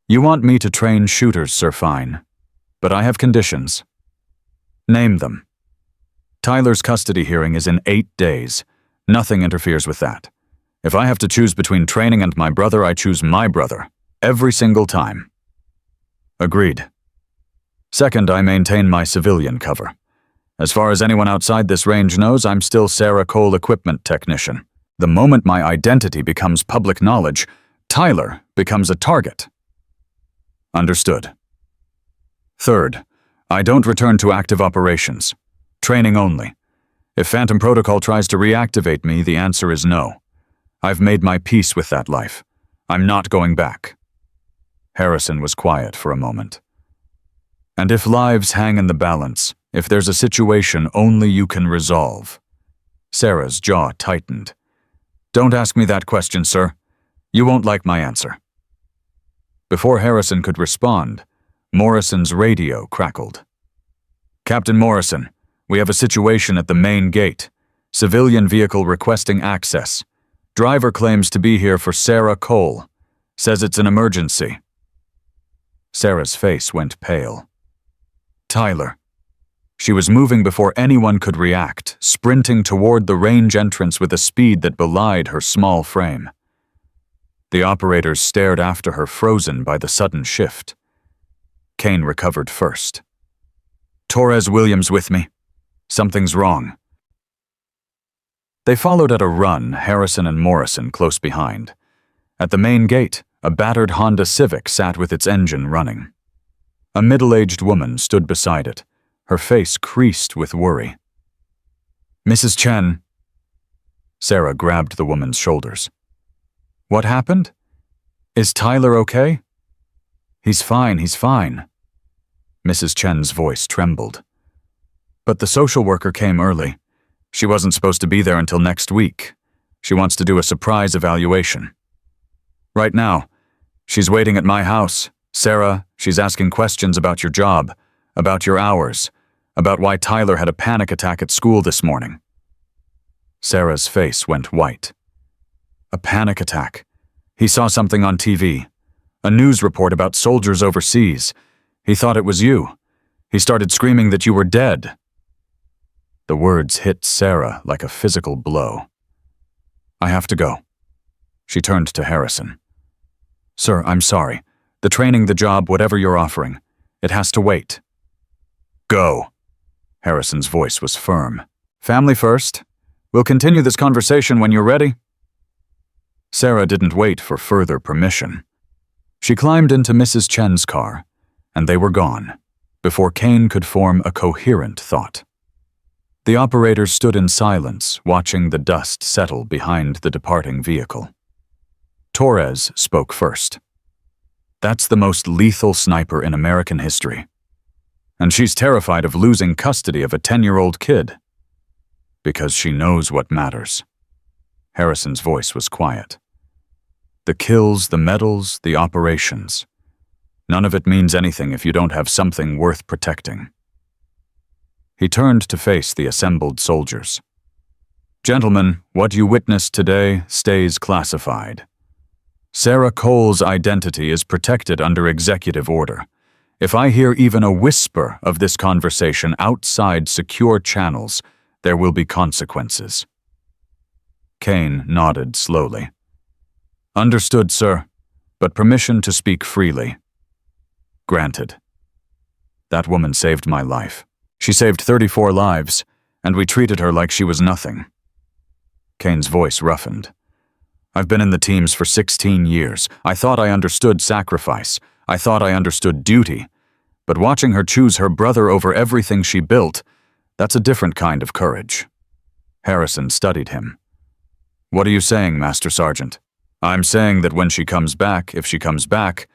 You want me to train shooters, Sir Fine, but I have conditions. Name them. Tyler's custody hearing is in 8 days. Nothing interferes with that. If I have to choose between training and my brother, I choose my brother. Every single time. Agreed. Second, I maintain my civilian cover. As far as anyone outside this range knows, I'm still Sarah Cole Equipment Technician. The moment my identity becomes public knowledge, Tyler becomes a target. Understood. Third, I don't return to active operations. Training only. If Phantom Protocol tries to reactivate me, the answer is no. I've made my peace with that life. I'm not going back. Harrison was quiet for a moment. And if lives hang in the balance, if there's a situation only you can resolve. Sarah's jaw tightened. Don't ask me that question, sir. You won't like my answer. Before Harrison could respond, Morrison's radio crackled. Captain Morrison, we have a situation at the main gate. Civilian vehicle requesting access. Driver claims to be here for Sarah Cole. Says it's an emergency. Sarah's face went pale. Tyler. She was moving before anyone could react, sprinting toward the range entrance with a speed that belied her small frame. The operators stared after her, frozen by the sudden shift. Kane recovered first. Torres Williams with me. Something's wrong. They followed at a run, Harrison and Morrison close behind. At the main gate, a battered Honda Civic sat with its engine running. A middle-aged woman stood beside it, her face creased with worry. Mrs. Chen. Sarah grabbed the woman's shoulders. What happened? Is Tyler okay? He's fine, he's fine. Mrs. Chen's voice trembled. But the social worker came early. She wasn't supposed to be there until next week. She wants to do a surprise evaluation. Right now, she's waiting at my house. Sarah, she's asking questions about your job, about your hours, about why Tyler had a panic attack at school this morning. Sarah's face went white. A panic attack. He saw something on TV. A news report about soldiers overseas. He thought it was you. He started screaming that you were dead. The words hit Sarah like a physical blow. I have to go. She turned to Harrison. Sir, I'm sorry. The training, the job, whatever you're offering, it has to wait. Go. Harrison's voice was firm. Family first. We'll continue this conversation when you're ready. Sarah didn't wait for further permission. She climbed into Mrs. Chen's car, and they were gone, before Kane could form a coherent thought. The operators stood in silence, watching the dust settle behind the departing vehicle. Torres spoke first. That's the most lethal sniper in American history. And she's terrified of losing custody of a 10-year-old kid. Because she knows what matters. Harrison's voice was quiet. The kills, the medals, the operations. None of it means anything if you don't have something worth protecting. He turned to face the assembled soldiers. Gentlemen, what you witnessed today stays classified. Sarah Cole's identity is protected under executive order. If I hear even a whisper of this conversation outside secure channels, there will be consequences. Kane nodded slowly. Understood, sir, but permission to speak freely. Granted. That woman saved my life. She saved 34 lives, and we treated her like she was nothing. Kane's voice roughened. I've been in the teams for 16 years. I thought I understood sacrifice. I thought I understood duty. But watching her choose her brother over everything she built, that's a different kind of courage. Harrison studied him. What are you saying, Master Sergeant? I'm saying that when she comes back, if she comes back,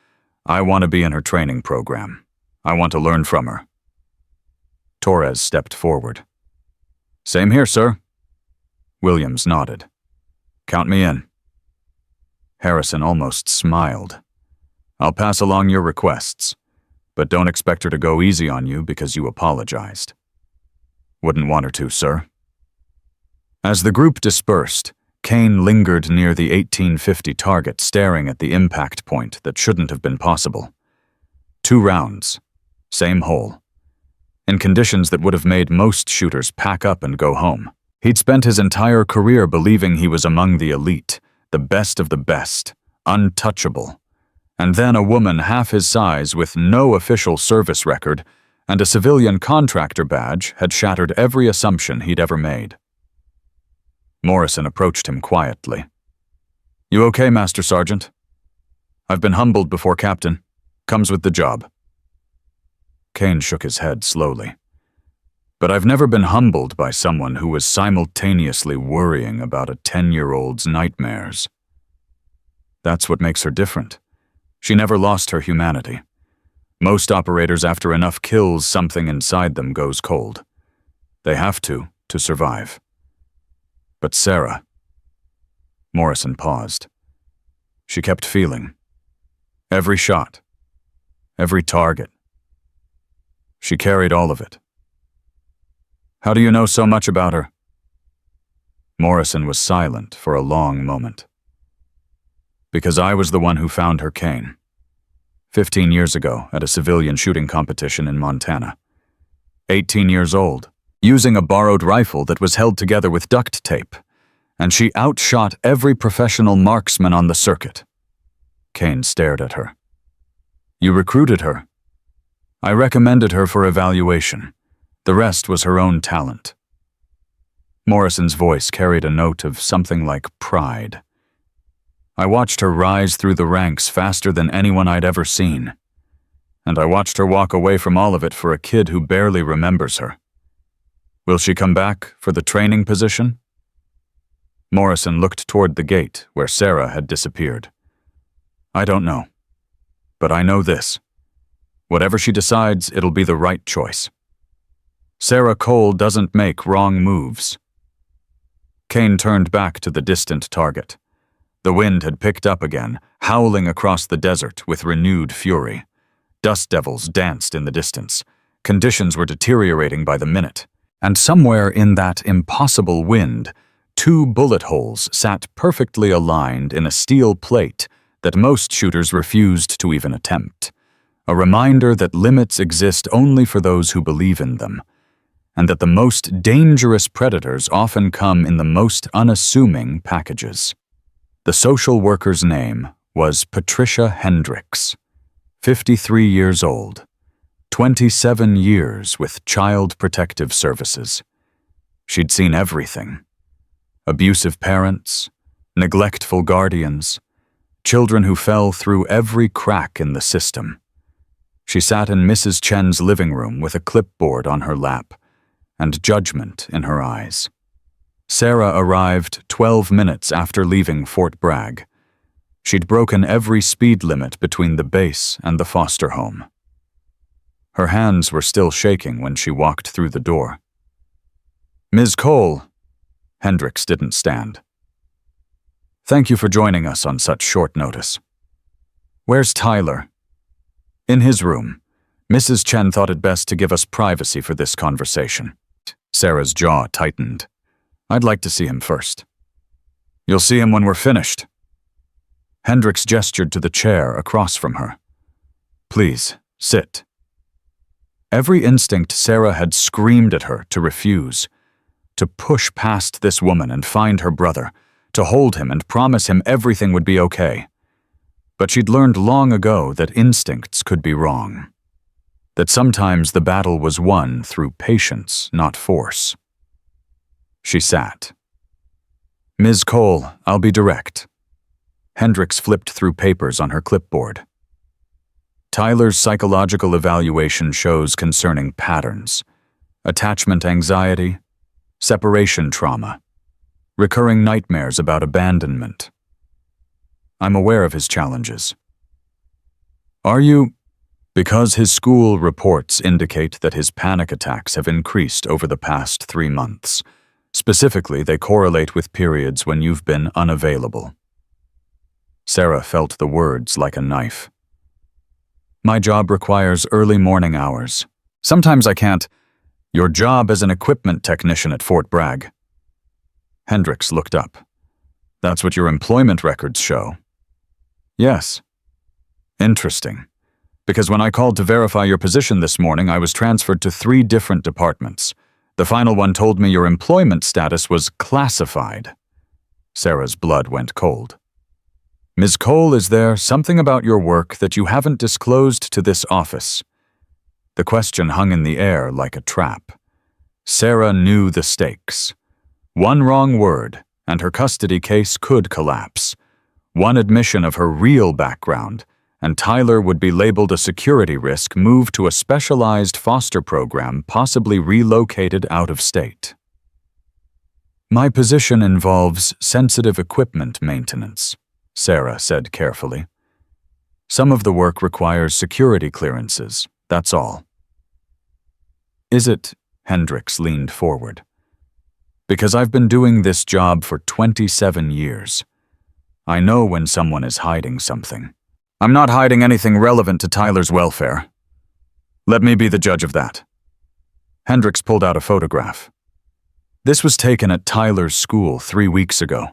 I want to be in her training program. I want to learn from her. Torres stepped forward. Same here, sir. Williams nodded. Count me in. Harrison almost smiled. I'll pass along your requests, but don't expect her to go easy on you because you apologized. Wouldn't want her to, sir. As the group dispersed, Kane lingered near the 1850 target, staring at the impact point that shouldn't have been possible. 2 rounds. Same hole. In conditions that would have made most shooters pack up and go home. He'd spent his entire career believing he was among the elite, the best of the best, untouchable. And then a woman half his size with no official service record and a civilian contractor badge had shattered every assumption he'd ever made. Morrison approached him quietly. You okay, Master Sergeant? I've been humbled before, Captain. Comes with the job. Kane shook his head slowly. But I've never been humbled by someone who was simultaneously worrying about a 10-year-old's nightmares. That's what makes her different. She never lost her humanity. Most operators, after enough kills, something inside them goes cold. They have to survive. But Sarah... Morrison paused. She kept feeling. Every shot. Every target. She carried all of it. How do you know so much about her? Morrison was silent for a long moment. Because I was the one who found her cane. 15 years ago at a civilian shooting competition in Montana. 18 years old, using a borrowed rifle that was held together with duct tape, and she outshot every professional marksman on the circuit. Kane stared at her. You recruited her. I recommended her for evaluation. The rest was her own talent. Morrison's voice carried a note of something like pride. I watched her rise through the ranks faster than anyone I'd ever seen. And I watched her walk away from all of it for a kid who barely remembers her. Will she come back for the training position? Morrison looked toward the gate where Sarah had disappeared. I don't know. But I know this. Whatever she decides, it'll be the right choice. Sarah Cole doesn't make wrong moves. Kane turned back to the distant target. The wind had picked up again, howling across the desert with renewed fury. Dust devils danced in the distance. Conditions were deteriorating by the minute. And somewhere in that impossible wind, 2 bullet holes sat perfectly aligned in a steel plate that most shooters refused to even attempt. A reminder that limits exist only for those who believe in them, and that the most dangerous predators often come in the most unassuming packages. The social worker's name was Patricia Hendricks, 53 years old, 27 years with Child Protective Services. She'd seen everything. Abusive parents, neglectful guardians, children who fell through every crack in the system. She sat in Mrs. Chen's living room with a clipboard on her lap and judgment in her eyes. Sarah arrived 12 minutes after leaving Fort Bragg. She'd broken every speed limit between the base and the foster home. Her hands were still shaking when she walked through the door. Ms. Cole. Hendricks didn't stand. Thank you for joining us on such short notice. Where's Tyler? In his room. Mrs. Chen thought it best to give us privacy for this conversation. Sarah's jaw tightened. I'd like to see him first. You'll see him when we're finished. Hendricks gestured to the chair across from her. Please, sit. Every instinct Sarah had screamed at her to refuse, to push past this woman and find her brother, to hold him and promise him everything would be okay. But she'd learned long ago that instincts could be wrong. That sometimes the battle was won through patience, not force. She sat. Ms. Cole, I'll be direct. Hendricks flipped through papers on her clipboard. Tyler's psychological evaluation shows concerning patterns, attachment anxiety, separation trauma, recurring nightmares about abandonment. I'm aware of his challenges. Are you? Because his school reports indicate that his panic attacks have increased over the past 3 months. Specifically, they correlate with periods when you've been unavailable. Sarah felt the words like a knife. My job requires early morning hours. Sometimes I can't. Your job as an equipment technician at Fort Bragg. Hendricks looked up. That's what your employment records show. Yes. Interesting. Because when I called to verify your position this morning, I was transferred to 3 different departments. The final one told me your employment status was classified. Sarah's blood went cold. Ms. Cole, is there something about your work that you haven't disclosed to this office? The question hung in the air like a trap. Sarah knew the stakes. One wrong word, and her custody case could collapse. One admission of her real background, and Tyler would be labeled a security risk, moved to a specialized foster program, possibly relocated out of state. My position involves sensitive equipment maintenance, Sarah said carefully. Some of the work requires security clearances, that's all. Is it? Hendricks leaned forward. Because I've been doing this job for 27 years. I know when someone is hiding something. I'm not hiding anything relevant to Tyler's welfare. Let me be the judge of that. Hendricks pulled out a photograph. This was taken at Tyler's school 3 weeks ago.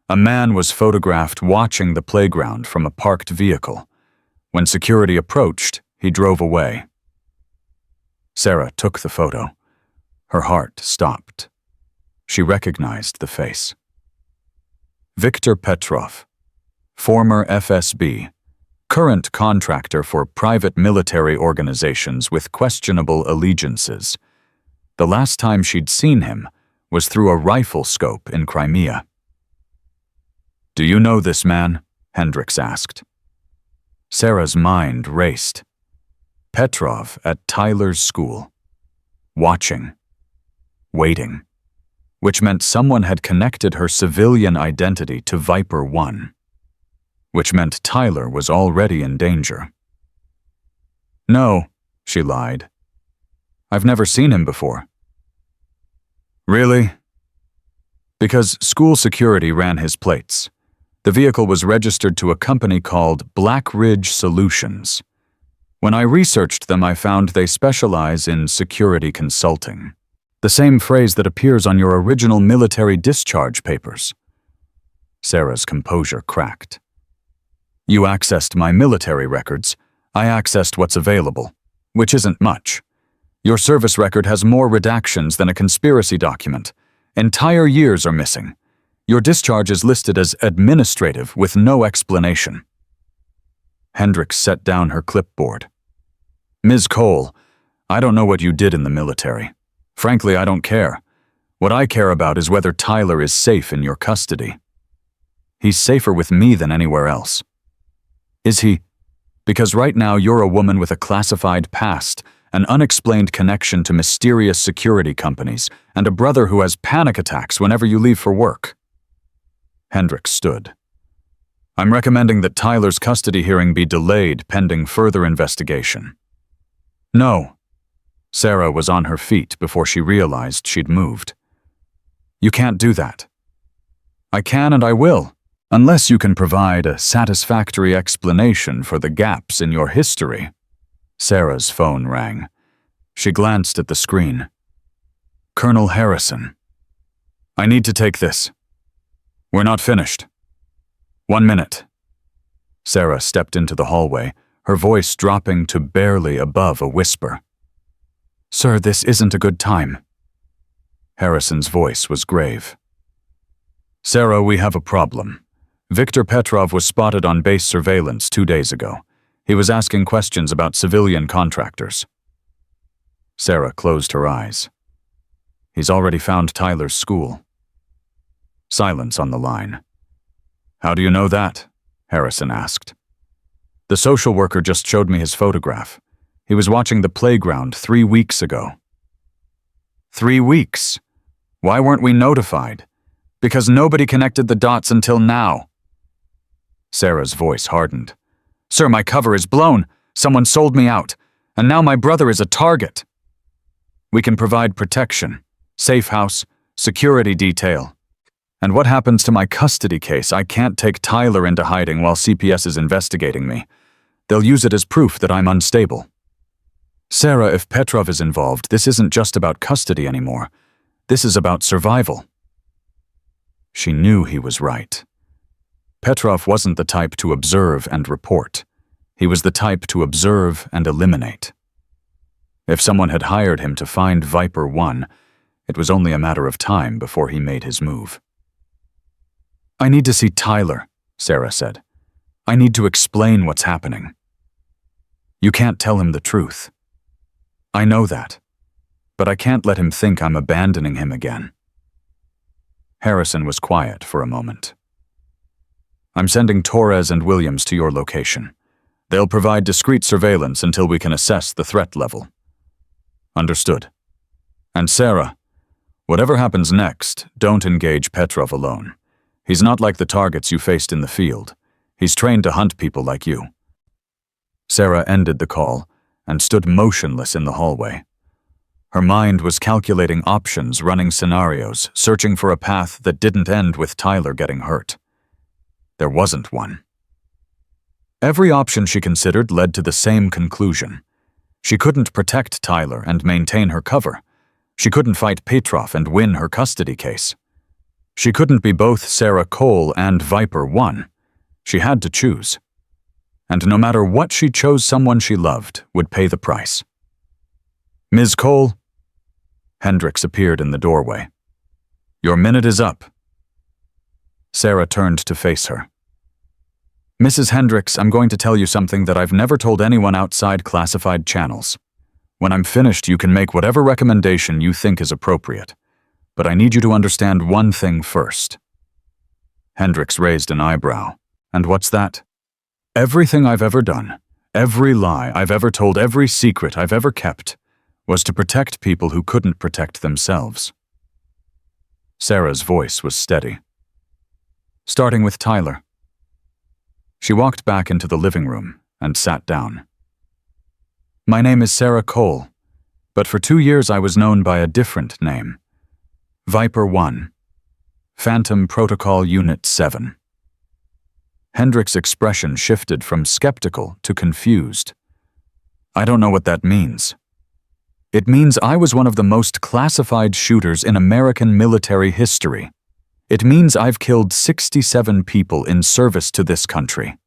A man was photographed watching the playground from a parked vehicle. When security approached, he drove away. Sarah took the photo. Her heart stopped. She recognized the face. Viktor Petrov, former FSB, current contractor for private military organizations with questionable allegiances. The last time she'd seen him was through a rifle scope in Crimea. "Do you know this man?" Hendricks asked. Sarah's mind raced. Petrov at Tyler's school. Watching. Waiting. Which meant someone had connected her civilian identity to Viper 1. Which meant Tyler was already in danger. "No," she lied. "I've never seen him before." "Really?" "Because school security ran his plates. The vehicle was registered to a company called Black Ridge Solutions. When I researched them, I found they specialize in security consulting. The same phrase that appears on your original military discharge papers." Sarah's composure cracked. "You accessed my military records. I accessed what's available, which isn't much. Your service record has more redactions than a conspiracy document. Entire years are missing. Your discharge is listed as administrative with no explanation." Hendricks set down her clipboard. "Ms. Cole, I don't know what you did in the military. Frankly, I don't care. What I care about is whether Tyler is safe in your custody. He's safer with me than anywhere else." "Is he? Because right now you're a woman with a classified past, an unexplained connection to mysterious security companies, and a brother who has panic attacks whenever you leave for work." Hendricks stood. "I'm recommending that Tyler's custody hearing be delayed pending further investigation." "No." Sarah was on her feet before she realized she'd moved. "You can't do that." "I can and I will, unless you can provide a satisfactory explanation for the gaps in your history." Sarah's phone rang. She glanced at the screen. "Colonel Harrison. I need to take this. We're not finished. 1 minute." Sarah stepped into the hallway, her voice dropping to barely above a whisper. "Sir, this isn't a good time." Harrison's voice was grave. "Sarah, we have a problem. Viktor Petrov was spotted on base surveillance 2 days ago. He was asking questions about civilian contractors." Sarah closed her eyes. "He's already found Tyler's school." Silence on the line. "How do you know that?" Harrison asked. "The social worker just showed me his photograph. He was watching the playground 3 weeks ago." 3 weeks? Why weren't we notified? Because nobody connected the dots until now." Sarah's voice hardened. "Sir, my cover is blown. Someone sold me out. And now my brother is a target." "We can provide protection, safe house, security detail. And what happens to my custody case? I can't take Tyler into hiding while CPS is investigating me. They'll use it as proof that I'm unstable." "Sarah, if Petrov is involved, this isn't just about custody anymore. This is about survival." She knew he was right. Petrov wasn't the type to observe and report. He was the type to observe and eliminate. If someone had hired him to find Viper 1, it was only a matter of time before he made his move. "I need to see Tyler," Sarah said. "I need to explain what's happening." "You can't tell him the truth." "I know that, but I can't let him think I'm abandoning him again." Harrison was quiet for a moment. "I'm sending Torres and Williams to your location. They'll provide discreet surveillance until we can assess the threat level." "Understood. And Sarah, whatever happens next, don't engage Petrov alone. He's not like the targets you faced in the field. He's trained to hunt people like you." Sarah ended the call and stood motionless in the hallway. Her mind was calculating options, running scenarios, searching for a path that didn't end with Tyler getting hurt. There wasn't one. Every option she considered led to the same conclusion. She couldn't protect Tyler and maintain her cover. She couldn't fight Petrov and win her custody case. She couldn't be both Sarah Cole and Viper 1. She had to choose. And no matter what she chose, someone she loved would pay the price. "Ms. Cole?" Hendricks appeared in the doorway. "Your minute is up." Sarah turned to face her. "Mrs. Hendricks, I'm going to tell you something that I've never told anyone outside classified channels. When I'm finished, you can make whatever recommendation you think is appropriate. But I need you to understand one thing first." Hendricks raised an eyebrow. "And what's that?" "Everything I've ever done, every lie I've ever told, every secret I've ever kept, was to protect people who couldn't protect themselves." Sarah's voice was steady. "Starting with Tyler." She walked back into the living room and sat down. "My name is Sarah Cole, but for 2 years I was known by a different name. Viper 1, Phantom Protocol Unit 7. Hendricks' expression shifted from skeptical to confused. "I don't know what that means." "It means I was one of the most classified shooters in American military history. It means I've killed 67 people in service to this country.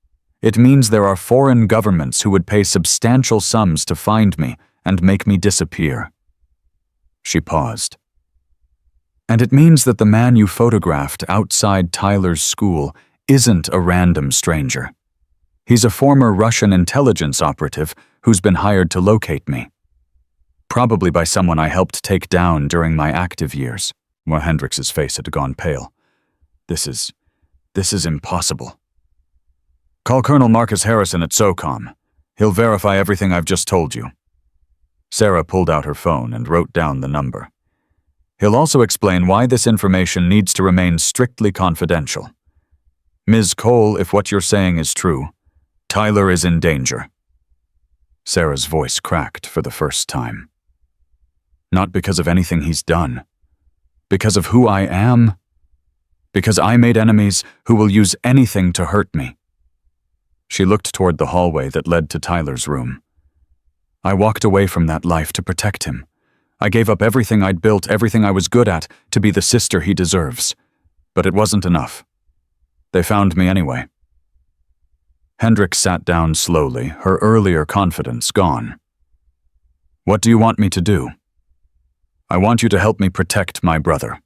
It means there are foreign governments who would pay substantial sums to find me and make me disappear." She paused. "And it means that the man you photographed outside Tyler's school isn't a random stranger. He's a former Russian intelligence operative who's been hired to locate me. Probably by someone I helped take down during my active years." Well, Hendricks' face had gone pale. This is impossible." "Call Colonel Marcus Harrison at SOCOM. He'll verify everything I've just told you." Sarah pulled out her phone and wrote down the number. "He'll also explain why this information needs to remain strictly confidential. Ms. Cole, if what you're saying is true, Tyler is in danger." Sarah's voice cracked for the first time. "Not because of anything he's done. Because of who I am. Because I made enemies who will use anything to hurt me." She looked toward the hallway that led to Tyler's room. "I walked away from that life to protect him. I gave up everything I'd built, everything I was good at, to be the sister he deserves. But it wasn't enough. They found me anyway." Hendricks sat down slowly, her earlier confidence gone. "What do you want me to do?" "I want you to help me protect my brother.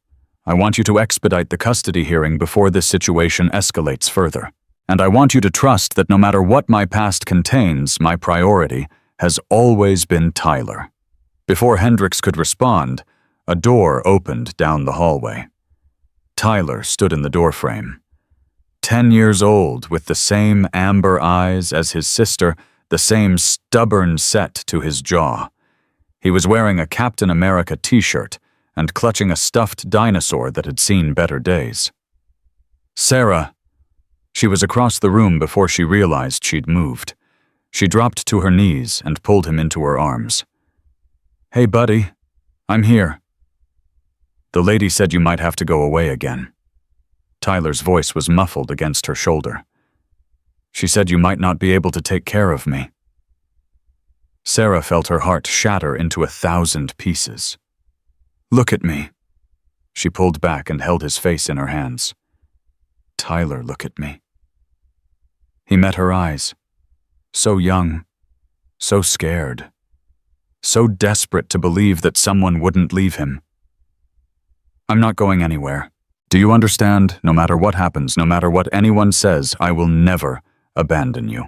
I want you to expedite the custody hearing before this situation escalates further. And I want you to trust that no matter what my past contains, my priority has always been Tyler." Before Hendricks could respond, a door opened down the hallway. Tyler stood in the doorframe. 10 years old, with the same amber eyes as his sister, the same stubborn set to his jaw. He was wearing a Captain America t-shirt and clutching a stuffed dinosaur that had seen better days. "Sarah." She was across the room before she realized she'd moved. She dropped to her knees and pulled him into her arms. "Hey, buddy. I'm here." "The lady said you might have to go away again." Tyler's voice was muffled against her shoulder. "She said you might not be able to take care of me." Sarah felt her heart shatter into 1,000 pieces. "Look at me." She pulled back and held his face in her hands. "Tyler, look at me." He met her eyes. So young, so scared, so desperate to believe that someone wouldn't leave him. "I'm not going anywhere. Do you understand? No matter what happens, no matter what anyone says, I will never abandon you."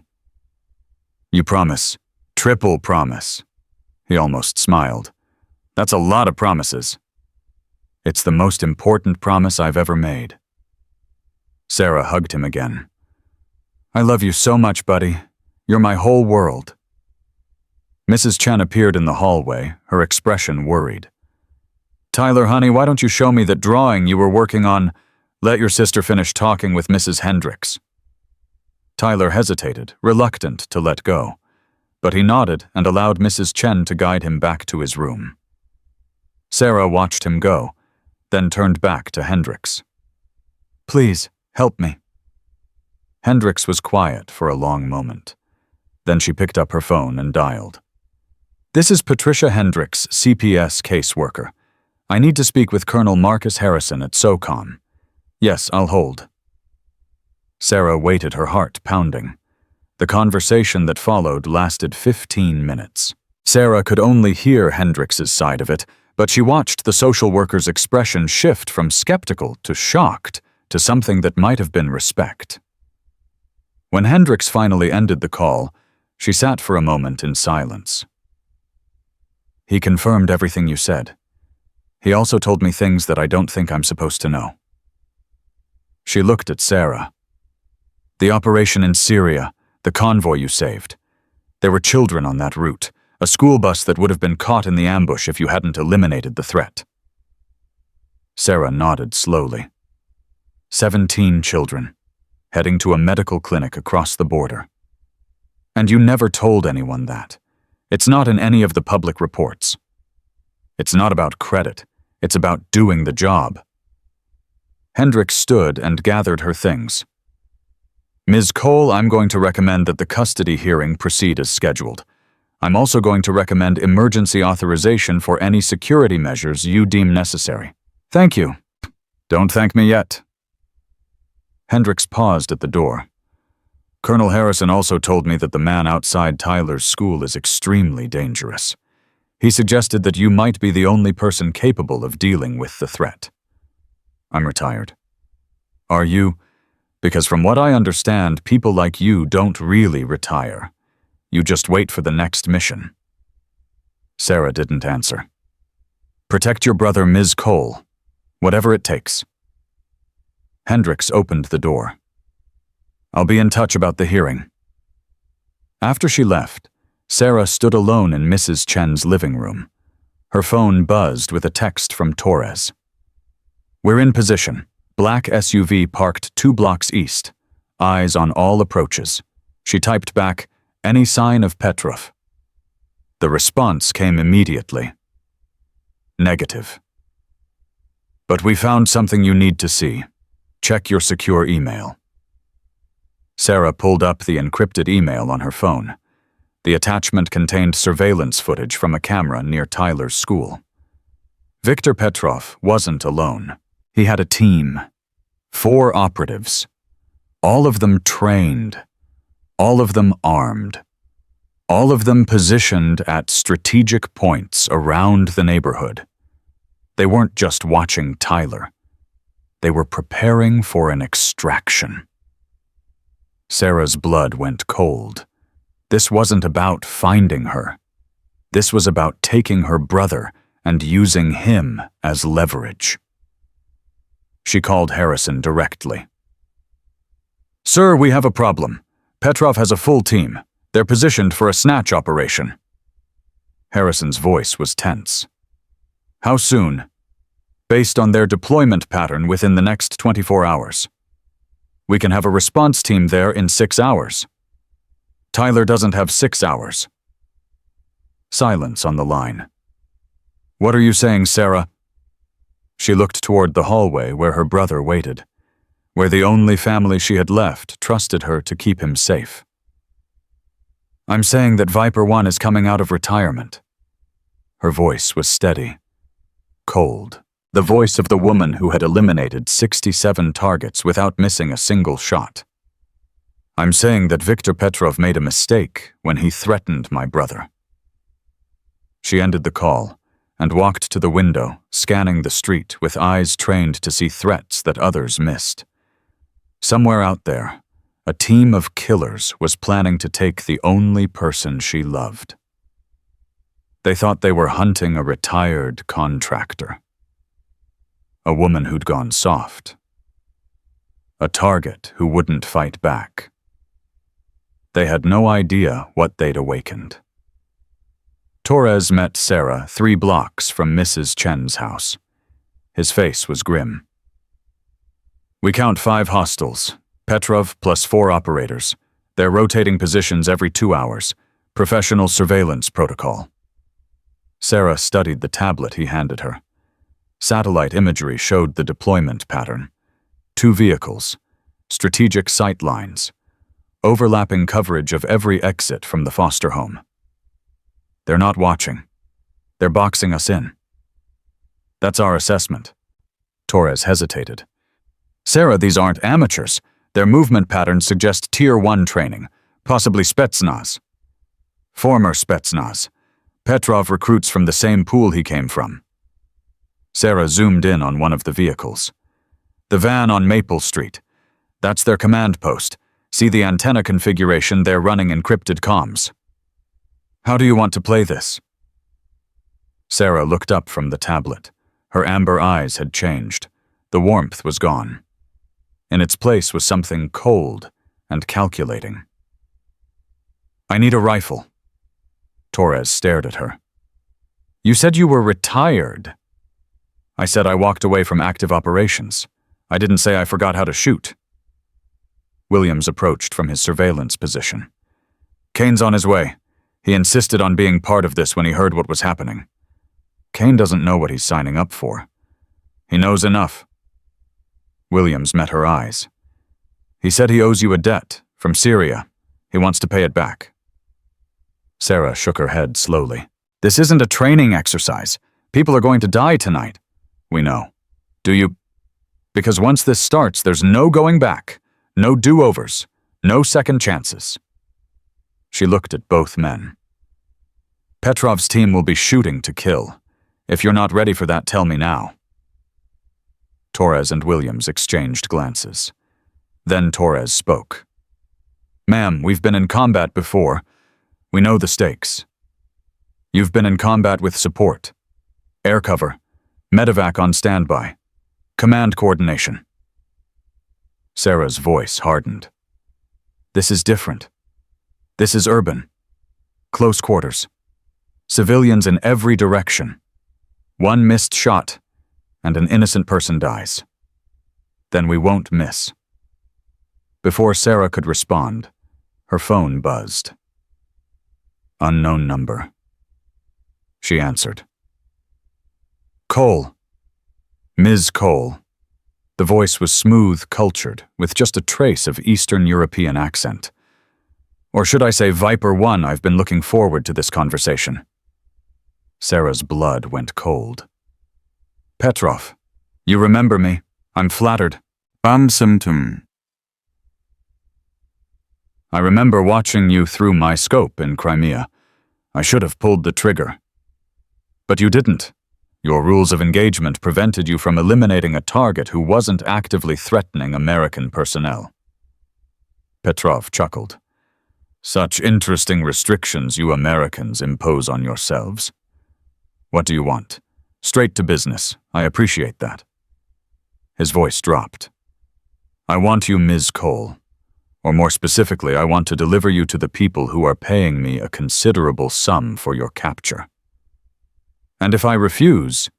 "You promise? Triple promise." He almost smiled. "That's a lot of promises." "It's the most important promise I've ever made." Sarah hugged him again. "I love you so much, buddy. You're my whole world." Mrs. Chen appeared in the hallway, her expression worried. "Tyler, honey, why don't you show me that drawing you were working on? Let your sister finish talking with Mrs. Hendricks." Tyler hesitated, reluctant to let go, but he nodded and allowed Mrs. Chen to guide him back to his room. Sarah watched him go, then turned back to Hendricks. "Please, help me." Hendricks was quiet for a long moment. Then she picked up her phone and dialed. "This is Patricia Hendricks, CPS caseworker. I need to speak with Colonel Marcus Harrison at SOCOM. Yes, I'll hold. Sarah waited, her heart pounding. The conversation that followed lasted 15 minutes. Sarah could only hear Hendrix's side of it, but she watched the social worker's expression shift from skeptical to shocked to something that might have been respect. When Hendrix finally ended the call, she sat for a moment in silence. He confirmed everything you said. He also told me things that I don't think I'm supposed to know. She looked at Sarah. The operation in Syria, the convoy you saved. There were children on that route, a school bus that would have been caught in the ambush if you hadn't eliminated the threat. Sarah nodded slowly. 17 children, heading to a medical clinic across the border. And you never told anyone that. It's not in any of the public reports. It's not about credit. It's about doing the job. Hendrix stood and gathered her things. Ms. Cole, I'm going to recommend that the custody hearing proceed as scheduled. I'm also going to recommend emergency authorization for any security measures you deem necessary. Thank you. Don't thank me yet. Hendrix paused at the door. Colonel Harrison also told me that the man outside Tyler's school is extremely dangerous. He suggested that you might be the only person capable of dealing with the threat. I'm retired. Are you? Because from what I understand, people like you don't really retire. You just wait for the next mission. Sarah didn't answer. Protect your brother, Ms. Cole. Whatever it takes. Hendrix opened the door. I'll be in touch about the hearing. After she left, Sarah stood alone in Mrs. Chen's living room. Her phone buzzed with a text from Torres. We're in position. Black SUV parked 2 blocks east. Eyes on all approaches. She typed back, any sign of Petrov? The response came immediately. Negative. But we found something you need to see. Check your secure email. Sarah pulled up the encrypted email on her phone. The attachment contained surveillance footage from a camera near Tyler's school. Viktor Petrov wasn't alone. He had a team. 4 operatives. All of them trained. All of them armed. All of them positioned at strategic points around the neighborhood. They weren't just watching Tyler. They were preparing for an extraction. Sarah's blood went cold. This wasn't about finding her. This was about taking her brother and using him as leverage. She called Harrison directly. Sir, we have a problem. Petrov has a full team. They're positioned for a snatch operation. Harrison's voice was tense. How soon? Based on their deployment pattern within the next 24 hours. We can have a response team there in 6 hours. Tyler doesn't have 6 hours. Silence on the line. What are you saying, Sarah? She looked toward the hallway where her brother waited, where the only family she had left trusted her to keep him safe. I'm saying that Viper 1 is coming out of retirement. Her voice was steady, cold, the voice of the woman who had eliminated 67 targets without missing a single shot. I'm saying that Viktor Petrov made a mistake when he threatened my brother. She ended the call and walked to the window, scanning the street with eyes trained to see threats that others missed. Somewhere out there, a team of killers was planning to take the only person she loved. They thought they were hunting a retired contractor. A woman who'd gone soft. A target who wouldn't fight back. They had no idea what they'd awakened. Torres met Sarah 3 blocks from Mrs. Chen's house. His face was grim. We count 5 hostiles, Petrov plus 4 operators. They're rotating positions every 2 hours. Professional surveillance protocol. Sarah studied the tablet he handed her. Satellite imagery showed the deployment pattern. 2 vehicles, strategic sight lines, overlapping coverage of every exit from the foster home. They're not watching. They're boxing us in. That's our assessment. Torres hesitated. Sarah, these aren't amateurs. Their movement patterns suggest Tier 1 training, possibly Spetsnaz. Former Spetsnaz. Petrov recruits from the same pool he came from. Sarah zoomed in on one of the vehicles. The van on Maple Street. That's their command post. See the antenna configuration, they're running encrypted comms. How do you want to play this? Sarah looked up from the tablet. Her amber eyes had changed. The warmth was gone. In its place was something cold and calculating. I need a rifle. Torres stared at her. You said you were retired. I said I walked away from active operations. I didn't say I forgot how to shoot. Williams approached from his surveillance position. Kane's on his way. He insisted on being part of this when he heard what was happening. Kane doesn't know what he's signing up for. He knows enough. Williams met her eyes. He said he owes you a debt from Syria. He wants to pay it back. Sarah shook her head slowly. This isn't a training exercise. People are going to die tonight. We know. Do you? Because once this starts, there's no going back. No do-overs. No second chances. She looked at both men. Petrov's team will be shooting to kill. If you're not ready for that, tell me now. Torres and Williams exchanged glances. Then Torres spoke. Ma'am, we've been in combat before. We know the stakes. You've been in combat with support. Air cover. Medevac on standby. Command coordination. Sarah's voice hardened. This is different. This is urban. Close quarters. Civilians in every direction. One missed shot, and an innocent person dies. Then we won't miss. Before Sarah could respond, her phone buzzed. Unknown number. She answered. Cole. Ms. Cole. The voice was smooth, cultured, with just a trace of Eastern European accent. Or should I say Viper 1, I've been looking forward to this conversation. Sarah's blood went cold. Petrov, you remember me. I'm flattered. Bamsumtum. I remember watching you through my scope in Crimea. I should have pulled the trigger. But you didn't. Your rules of engagement prevented you from eliminating a target who wasn't actively threatening American personnel. Petrov chuckled. Such interesting restrictions you Americans impose on yourselves. What do you want? Straight to business. I appreciate that. His voice dropped. I want you, Ms. Cole. Or more specifically, I want to deliver you to the people who are paying me a considerable sum for your capture. And if I refuse,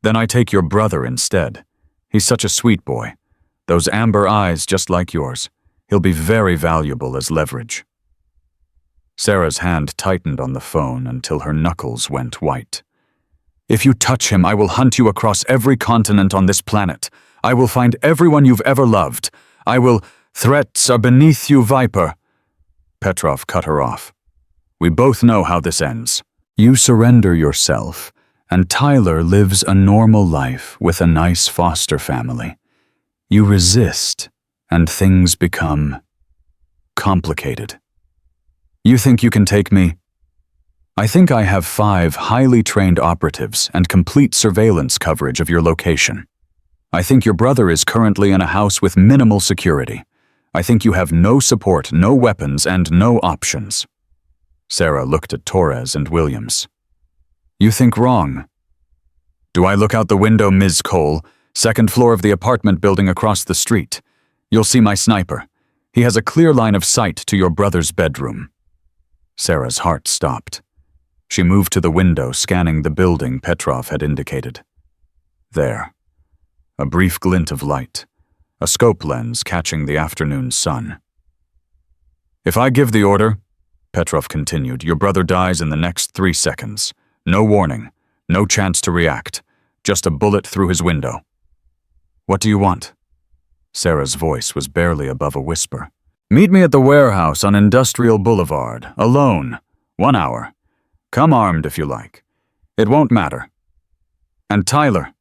then I take your brother instead. He's such a sweet boy. Those amber eyes just like yours. He'll be very valuable as leverage. Sarah's hand tightened on the phone until her knuckles went white. If you touch him, I will hunt you across every continent on this planet. I will find everyone you've ever loved. I will... Threats are beneath you, Viper. Petrov cut her off. We both know how this ends. You surrender yourself, and Tyler lives a normal life with a nice foster family. You resist, and things become complicated. You think you can take me? I think I have 5 highly trained operatives and complete surveillance coverage of your location. I think your brother is currently in a house with minimal security. I think you have no support, no weapons, and no options. Sarah looked at Torres and Williams. You think wrong. Do I look out the window, Ms. Cole? 2nd floor of the apartment building across the street. You'll see my sniper. He has a clear line of sight to your brother's bedroom. Sarah's heart stopped. She moved to the window, scanning the building Petrov had indicated. There. A brief glint of light. A scope lens catching the afternoon sun. If I give the order, Petrov continued, your brother dies in the next 3 seconds. No warning, no chance to react, just a bullet through his window. What do you want? Sarah's voice was barely above a whisper. Meet me at the warehouse on Industrial Boulevard, alone, 1 hour. Come armed if you like. It won't matter. And Tyler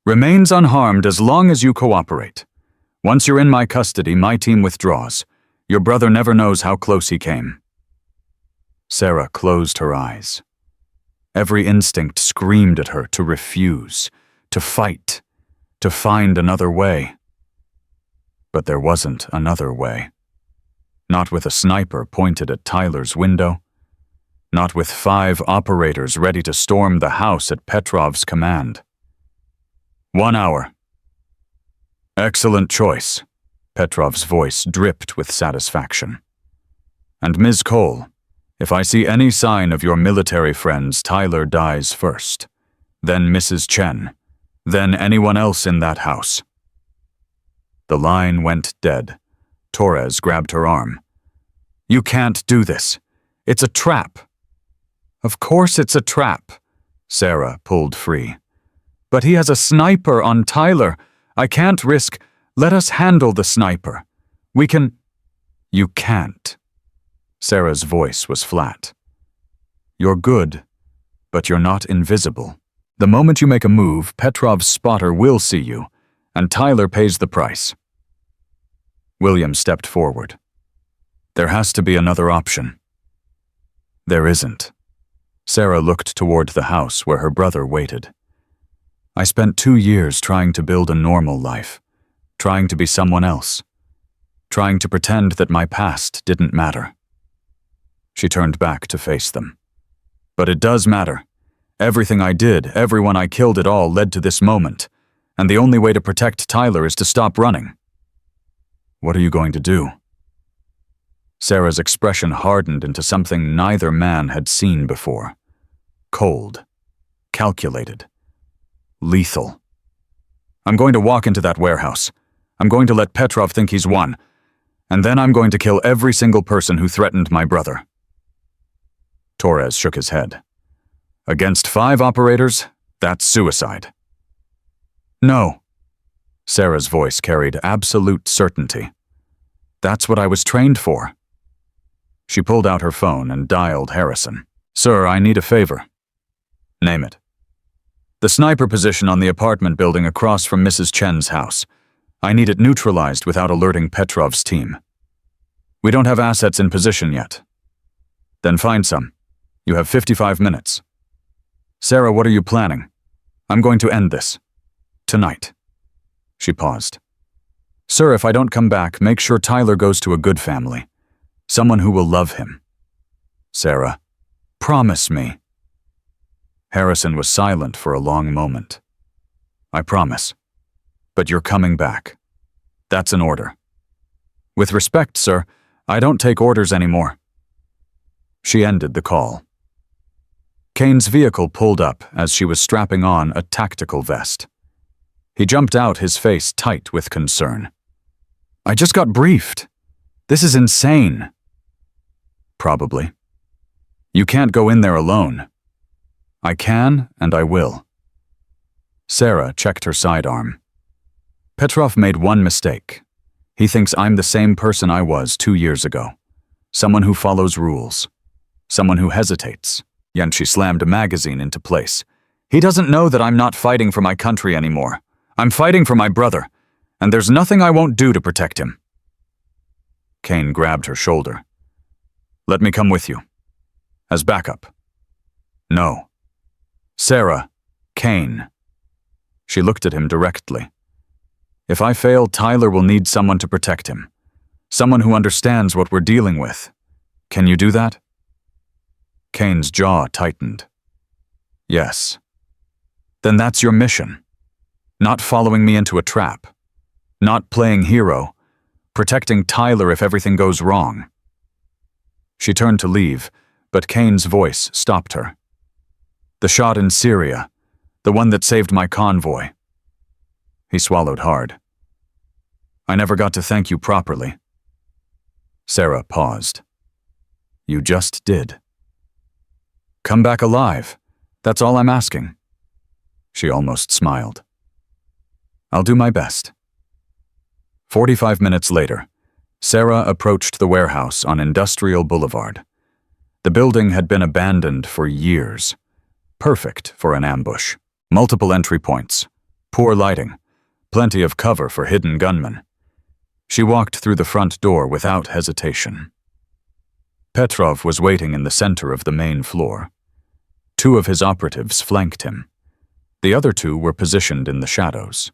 remains unharmed as long as you cooperate. Once you're in my custody, my team withdraws. Your brother never knows how close he came." Sarah closed her eyes. Every instinct screamed at her to refuse, to fight, to find another way. But there wasn't another way. Not with a sniper pointed at Tyler's window. Not with 5 operators ready to storm the house at Petrov's command. 1 hour. Excellent choice. Petrov's voice dripped with satisfaction. And Ms. Cole, if I see any sign of your military friends, Tyler dies first. Then Mrs. Chen. Then anyone else in that house. The line went dead. Torres grabbed her arm. "You can't do this. It's a trap." "Of course it's a trap." Sarah pulled free. "But he has a sniper on Tyler. I can't risk. Let us handle the sniper. We can—" "You can't." Sarah's voice was flat. "You're good, but you're not invisible. The moment you make a move, Petrov's spotter will see you, and Tyler pays the price." William stepped forward. "There has to be another option." "There isn't." Sarah looked toward the house where her brother waited. "I spent 2 years trying to build a normal life, trying to be someone else, trying to pretend that my past didn't matter." She turned back to face them. "But it does matter. Everything I did, everyone I killed, it all led to this moment, and the only way to protect Tyler is to stop running." "What are you going to do?" Sarah's expression hardened into something neither man had seen before. Cold. Calculated. Lethal. "I'm going to walk into that warehouse. I'm going to let Petrov think he's won. And then I'm going to kill every single person who threatened my brother." Torres shook his head. "Against 5 operators, that's suicide." "No." Sarah's voice carried absolute certainty. "That's what I was trained for." She pulled out her phone and dialed Harrison. "Sir, I need a favor." "Name it." "The sniper position on the apartment building across from Mrs. Chen's house. I need it neutralized without alerting Petrov's team. We don't have assets in position yet." "Then find some. You have 55 minutes. Sarah, what are you planning? I'm going to end this. Tonight." She paused. "Sir, if I don't come back, make sure Tyler goes to a good family. Someone who will love him." "Sarah, promise me." Harrison was silent for a long moment. "I promise. But you're coming back. That's an order." "With respect, sir, I don't take orders anymore." She ended the call. Kane's vehicle pulled up as she was strapping on a tactical vest. He jumped out, his face tight with concern. "I just got briefed. This is insane." "Probably. You can't go in there alone." "I can, and I will." Sarah checked her sidearm. "Petrov made one mistake. He thinks I'm the same person I was 2 years ago. Someone who follows rules. Someone who hesitates." And she slammed a magazine into place. "He doesn't know that I'm not fighting for my country anymore. I'm fighting for my brother, and there's nothing I won't do to protect him." Kane grabbed her shoulder. "Let me come with you. As backup." "No." "Sarah, Kane." She looked at him directly. "If I fail, Tyler will need someone to protect him. Someone who understands what we're dealing with. Can you do that?" Kane's jaw tightened. "Yes." "Then that's your mission. Not following me into a trap. Not playing hero. Protecting Tyler if everything goes wrong." She turned to leave, but Kane's voice stopped her. "The shot in Syria. The one that saved my convoy." He swallowed hard. "I never got to thank you properly." Sarah paused. "You just did." "Come back alive. That's all I'm asking." She almost smiled. "I'll do my best." 45 minutes later, Sarah approached the warehouse on Industrial Boulevard. The building had been abandoned for years. Perfect for an ambush. Multiple entry points, poor lighting, plenty of cover for hidden gunmen. She walked through the front door without hesitation. Petrov was waiting in the center of the main floor. 2 of his operatives flanked him. The other 2 were positioned in the shadows.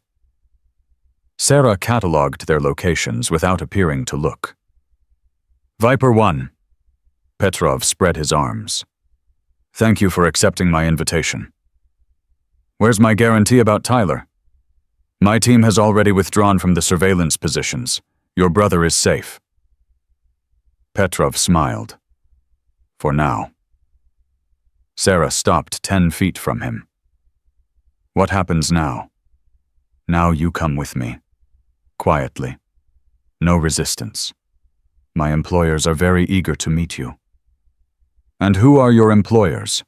Sarah catalogued their locations without appearing to look. Viper 1. Petrov spread his arms. Thank you for accepting my invitation. Where's my guarantee about Tyler? My team has already withdrawn from the surveillance positions. Your brother is safe. Petrov smiled. For now. Sarah stopped 10 feet from him. What happens now? Now you come with me. Quietly. No resistance. My employers are very eager to meet you. And who are your employers?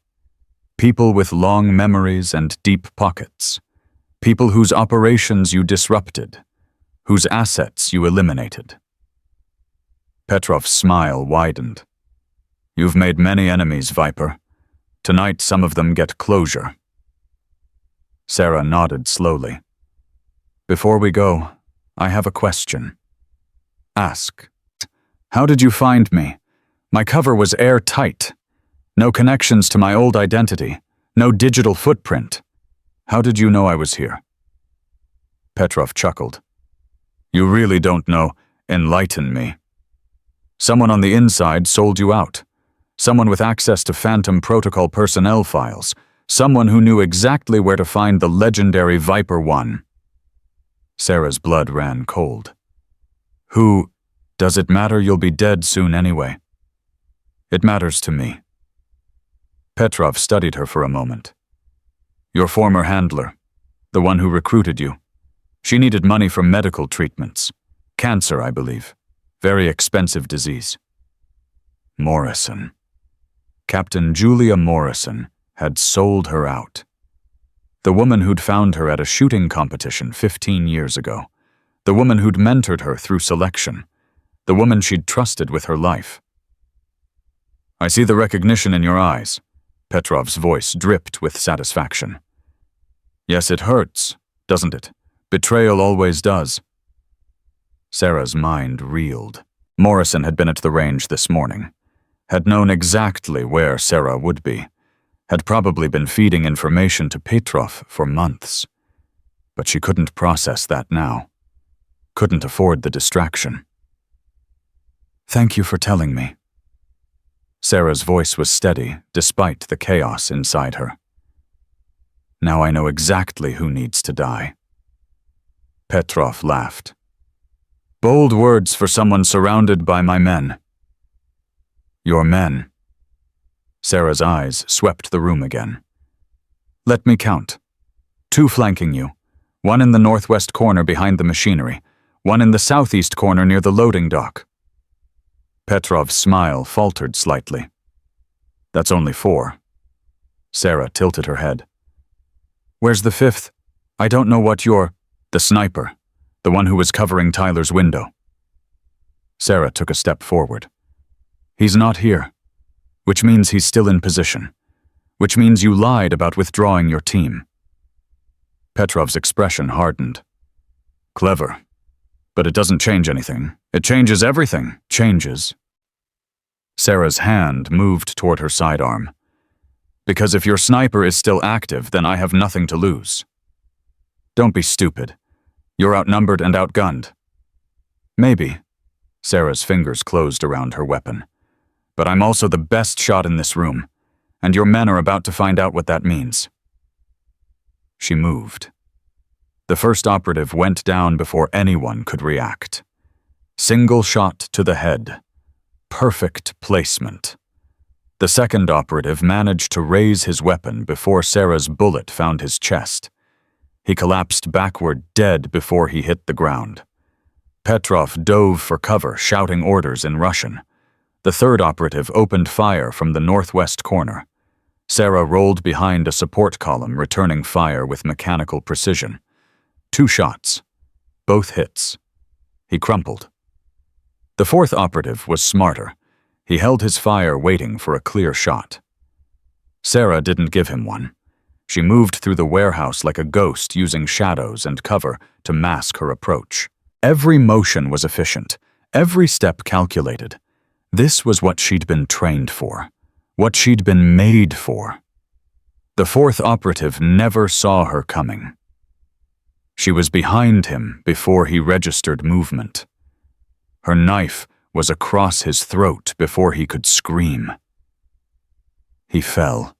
People with long memories and deep pockets. People whose operations you disrupted, whose assets you eliminated. Petrov's smile widened. You've made many enemies, Viper. Tonight some of them get closure. Sarah nodded slowly. Before we go, I have a question. Ask. How did you find me? My cover was airtight. No connections to my old identity. No digital footprint. How did you know I was here? Petrov chuckled. You really don't know. Enlighten me. Someone on the inside sold you out. Someone with access to Phantom Protocol personnel files. Someone who knew exactly where to find the legendary Viper 1. Sarah's blood ran cold. Who? Does it matter? You'll be dead soon anyway. It matters to me. Petrov studied her for a moment. Your former handler, the one who recruited you. She needed money for medical treatments. Cancer, I believe. Very expensive disease. Morrison. Captain Julia Morrison had sold her out. The woman who'd found her at a shooting competition 15 years ago. The woman who'd mentored her through selection. The woman she'd trusted with her life. I see the recognition in your eyes. Petrov's voice dripped with satisfaction. Yes, it hurts, doesn't it? Betrayal always does. Sarah's mind reeled. Morrison had been at the range this morning. Had known exactly where Sarah would be. Had probably been feeding information to Petrov for months. But she couldn't process that now. Couldn't afford the distraction. Thank you for telling me. Sarah's voice was steady, despite the chaos inside her. Now I know exactly who needs to die. Petrov laughed. Bold words for someone surrounded by my men. Your men. Sarah's eyes swept the room again. Let me count. 2 flanking you. 1 in the northwest corner behind the machinery. 1 in the southeast corner near the loading dock. Petrov's smile faltered slightly. That's only 4. Sarah tilted her head. Where's the 5th? I don't know what you're... The sniper. The one who was covering Tyler's window. Sarah took a step forward. He's not here. Which means he's still in position. Which means you lied about withdrawing your team. Petrov's expression hardened. Clever. But it doesn't change anything. It changes everything. Changes. Sarah's hand moved toward her sidearm. Because if your sniper is still active, then I have nothing to lose. Don't be stupid. You're outnumbered and outgunned. Maybe. Sarah's fingers closed around her weapon. But I'm also the best shot in this room, and your men are about to find out what that means. She moved. The first operative went down before anyone could react. Single shot to the head. Perfect placement. The second operative managed to raise his weapon before Sarah's bullet found his chest. He collapsed backward dead before he hit the ground. Petrov dove for cover, shouting orders in Russian. The third operative opened fire from the northwest corner. Sarah rolled behind a support column, returning fire with mechanical precision. 2 shots. Both hits. He crumpled. The fourth operative was smarter. He held his fire waiting for a clear shot. Sarah didn't give him one. She moved through the warehouse like a ghost, using shadows and cover to mask her approach. Every motion was efficient, every step calculated. This was what she'd been trained for, what she'd been made for. The fourth operative never saw her coming. She was behind him before he registered movement. Her knife was across his throat before he could scream. He fell.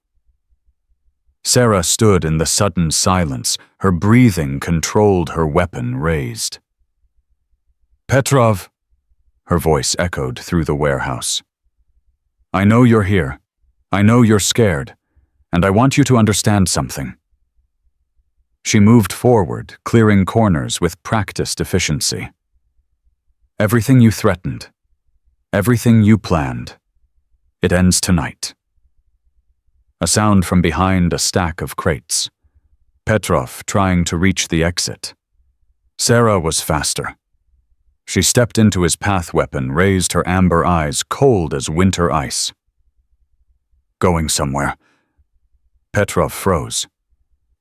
Sarah stood in the sudden silence, her breathing controlled, her weapon raised. "Petrov," her voice echoed through the warehouse. "I know you're here. I know you're scared, and I want you to understand something." She moved forward, clearing corners with practiced efficiency. "Everything you threatened, everything you planned, it ends tonight." A sound from behind a stack of crates. Petrov trying to reach the exit. Sarah was faster. She stepped into his path weapon, raised her amber eyes cold as winter ice. "Going somewhere." Petrov froze.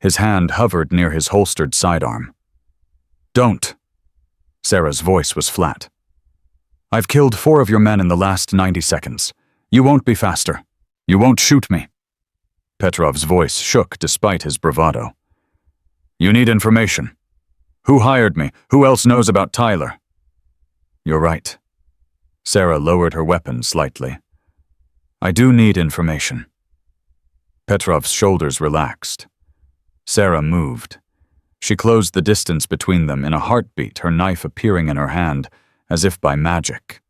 His hand hovered near his holstered sidearm. "Don't." Sarah's voice was flat. "I've killed 4 of your men in the last 90 seconds. You won't be faster. You won't shoot me." Petrov's voice shook despite his bravado. "You need information. Who hired me? Who else knows about Tyler?" "You're right." Sarah lowered her weapon slightly. "I do need information." Petrov's shoulders relaxed. Sarah moved. She closed the distance between them in a heartbeat, her knife appearing in her hand, as if by magic.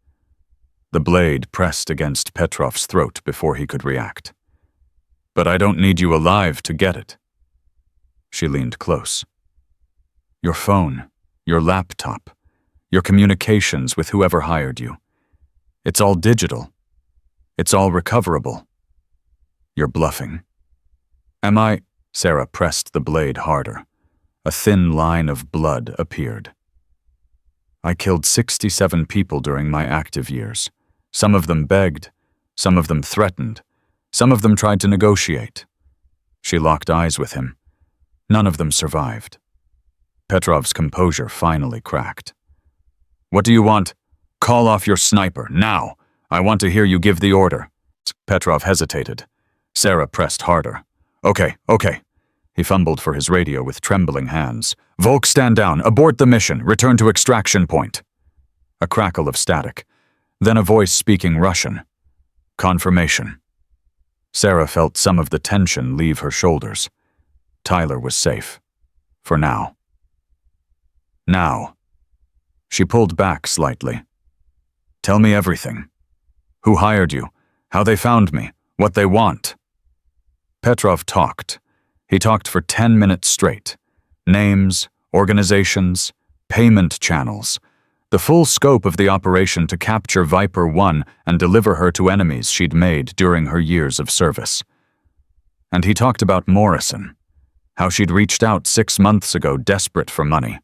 The blade pressed against Petrov's throat before he could react. "But I don't need you alive to get it." She leaned close. "Your phone, your laptop, your communications with whoever hired you. It's all digital. It's all recoverable. You're bluffing." "Am I?" Sarah pressed the blade harder. A thin line of blood appeared. "I killed 67 people during my active years. Some of them begged, some of them threatened, some of them tried to negotiate." She locked eyes with him. None of them survived. Petrov's composure finally cracked. "What do you want? Call off your sniper, now! I want to hear you give the order." Petrov hesitated. Sarah pressed harder. Okay. He fumbled for his radio with trembling hands. "Volk, stand down. Abort the mission. Return to extraction point." A crackle of static. Then a voice speaking Russian. "Confirmation." Sarah felt some of the tension leave her shoulders. Tyler was safe. For now. Now. She pulled back slightly. "Tell me everything. Who hired you? How they found me? What they want?" Petrov talked. He talked for 10 minutes straight. Names, organizations, payment channels. The full scope of the operation to capture Viper 1 and deliver her to enemies she'd made during her years of service. And he talked about Morrison. How she'd reached out 6 months ago desperate for money.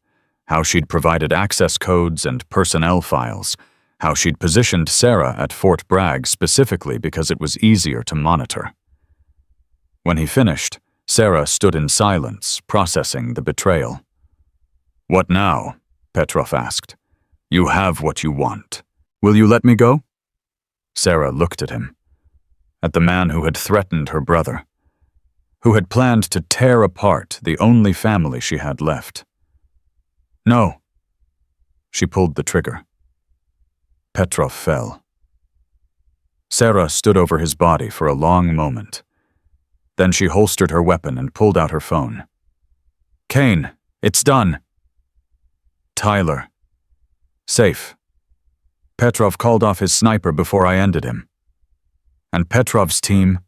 How she'd provided access codes and personnel files. How she'd positioned Sarah at Fort Bragg specifically because it was easier to monitor. When he finished, Sarah stood in silence, processing the betrayal. "What now?" Petrov asked. "You have what you want. Will you let me go?" Sarah looked at him. At the man who had threatened her brother. Who had planned to tear apart the only family she had left. "No." She pulled the trigger. Petrov fell. Sarah stood over his body for a long moment. Then she holstered her weapon and pulled out her phone. "Kane, it's done." "Tyler. Safe. Petrov called off his sniper before I ended him. And Petrov's team?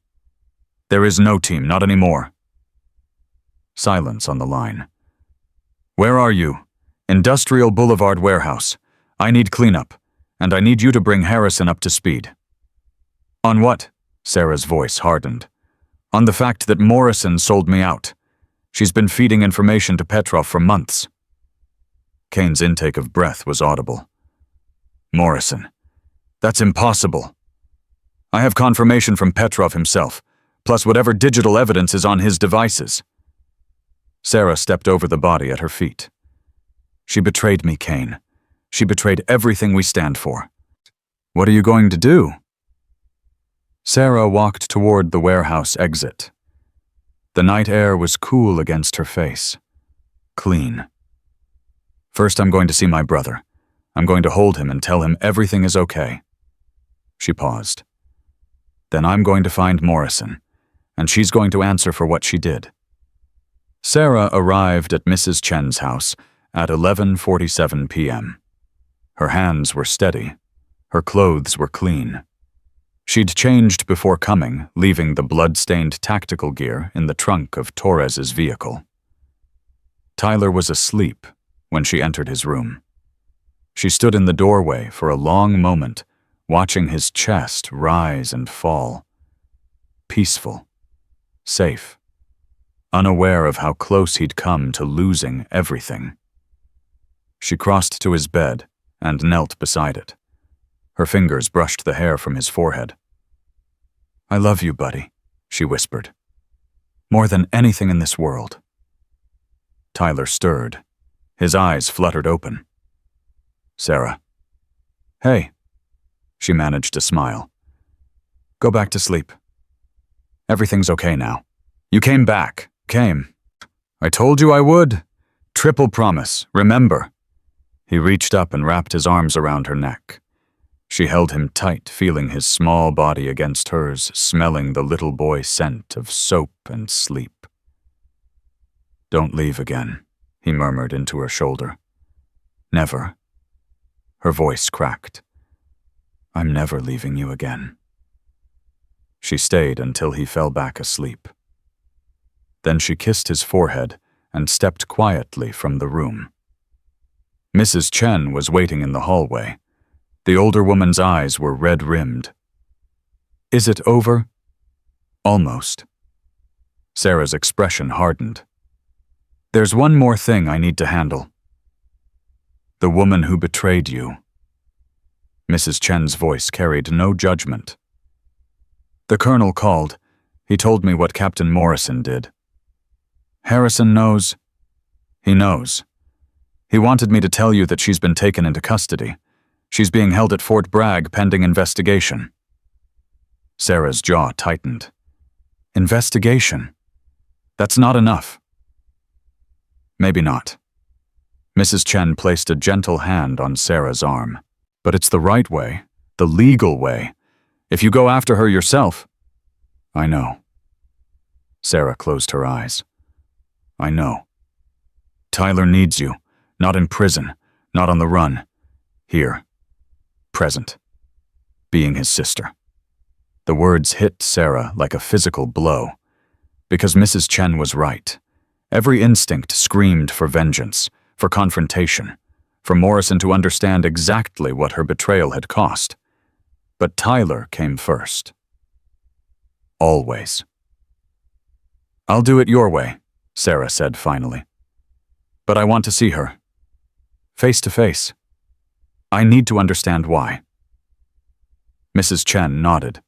There is no team, not anymore." Silence on the line. "Where are you?" "Industrial Boulevard warehouse. I need cleanup, and I need you to bring Harrison up to speed." "On what?" Sarah's voice hardened. "On the fact that Morrison sold me out. She's been feeding information to Petrov for months." Kane's intake of breath was audible. "Morrison. That's impossible." "I have confirmation from Petrov himself. plus whatever digital evidence is on his devices. Sarah stepped over the body at her feet. She betrayed me, Kane. She betrayed everything we stand for. What are you going to do? Sarah walked toward the warehouse exit. The night air was cool against her face. Clean. First, I'm going to see my brother. I'm going to hold him and tell him everything is okay. She paused. Then I'm going to find Morrison, and she's going to answer for what she did. Sarah arrived at Mrs. Chen's house at 11:47 p.m. Her hands were steady. Her clothes were clean. She'd changed before coming, leaving the blood-stained tactical gear in the trunk of Torres's vehicle. Tyler was asleep when she entered his room. She stood in the doorway for a long moment, watching his chest rise and fall. Peaceful, safe, unaware of how close he'd come to losing everything. She crossed to his bed and knelt beside it. Her fingers brushed the hair from his forehead. "I love you, buddy," she whispered. "More than anything in this world." Tyler stirred. His eyes fluttered open. "Sarah." "Hey." She managed to smile. "Go back to sleep. Everything's okay now. You came back. Came. I told you I would. Triple promise, remember." He reached up and wrapped his arms around her neck. She held him tight, feeling his small body against hers, smelling the little boy scent of soap and sleep. "Don't leave again," he murmured into her shoulder. "Never." Her voice cracked. "I'm never leaving you again." She stayed until he fell back asleep. Then she kissed his forehead and stepped quietly from the room. Mrs. Chen was waiting in the hallway. The older woman's eyes were red-rimmed. "Is it over?" "Almost." Sarah's expression hardened. "There's one more thing I need to handle. The woman who betrayed you." Mrs. Chen's voice carried no judgment. "The colonel called. He told me what Captain Morrison did." "Harrison knows?" "He knows. He wanted me to tell you that she's been taken into custody. She's being held at Fort Bragg pending investigation." Sarah's jaw tightened. "Investigation? That's not enough." "Maybe not." Mrs. Chen placed a gentle hand on Sarah's arm. "But it's the right way, the legal way. If you go after her yourself—" "I know." Sarah closed her eyes. "I know. Tyler needs you, not in prison, not on the run. Here. Present. Being his sister." The words hit Sarah like a physical blow. Because Mrs. Chen was right. Every instinct screamed for vengeance, for confrontation, for Morrison to understand exactly what her betrayal had cost. But Tyler came first. Always. "I'll do it your way," Sarah said finally. "But I want to see her. Face to face. I need to understand why." Mrs. Chen nodded.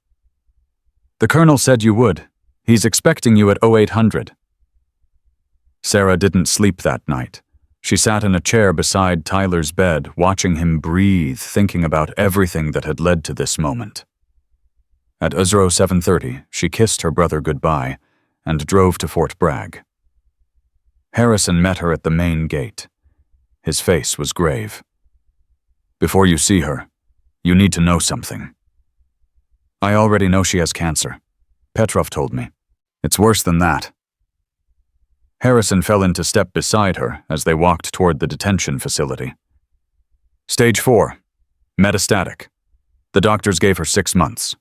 "The colonel said you would. He's expecting you at 0800. Sarah didn't sleep that night. She sat in a chair beside Tyler's bed, watching him breathe, thinking about everything that had led to this moment. At 07:30, she kissed her brother goodbye and drove to Fort Bragg. Harrison met her at the main gate. His face was grave. "Before you see her, you need to know something." "I already know she has cancer. Petrov told me. It's worse than that." Harrison fell into step beside her as they walked toward the detention facility. "Stage 4. Metastatic. The doctors gave her 6 months."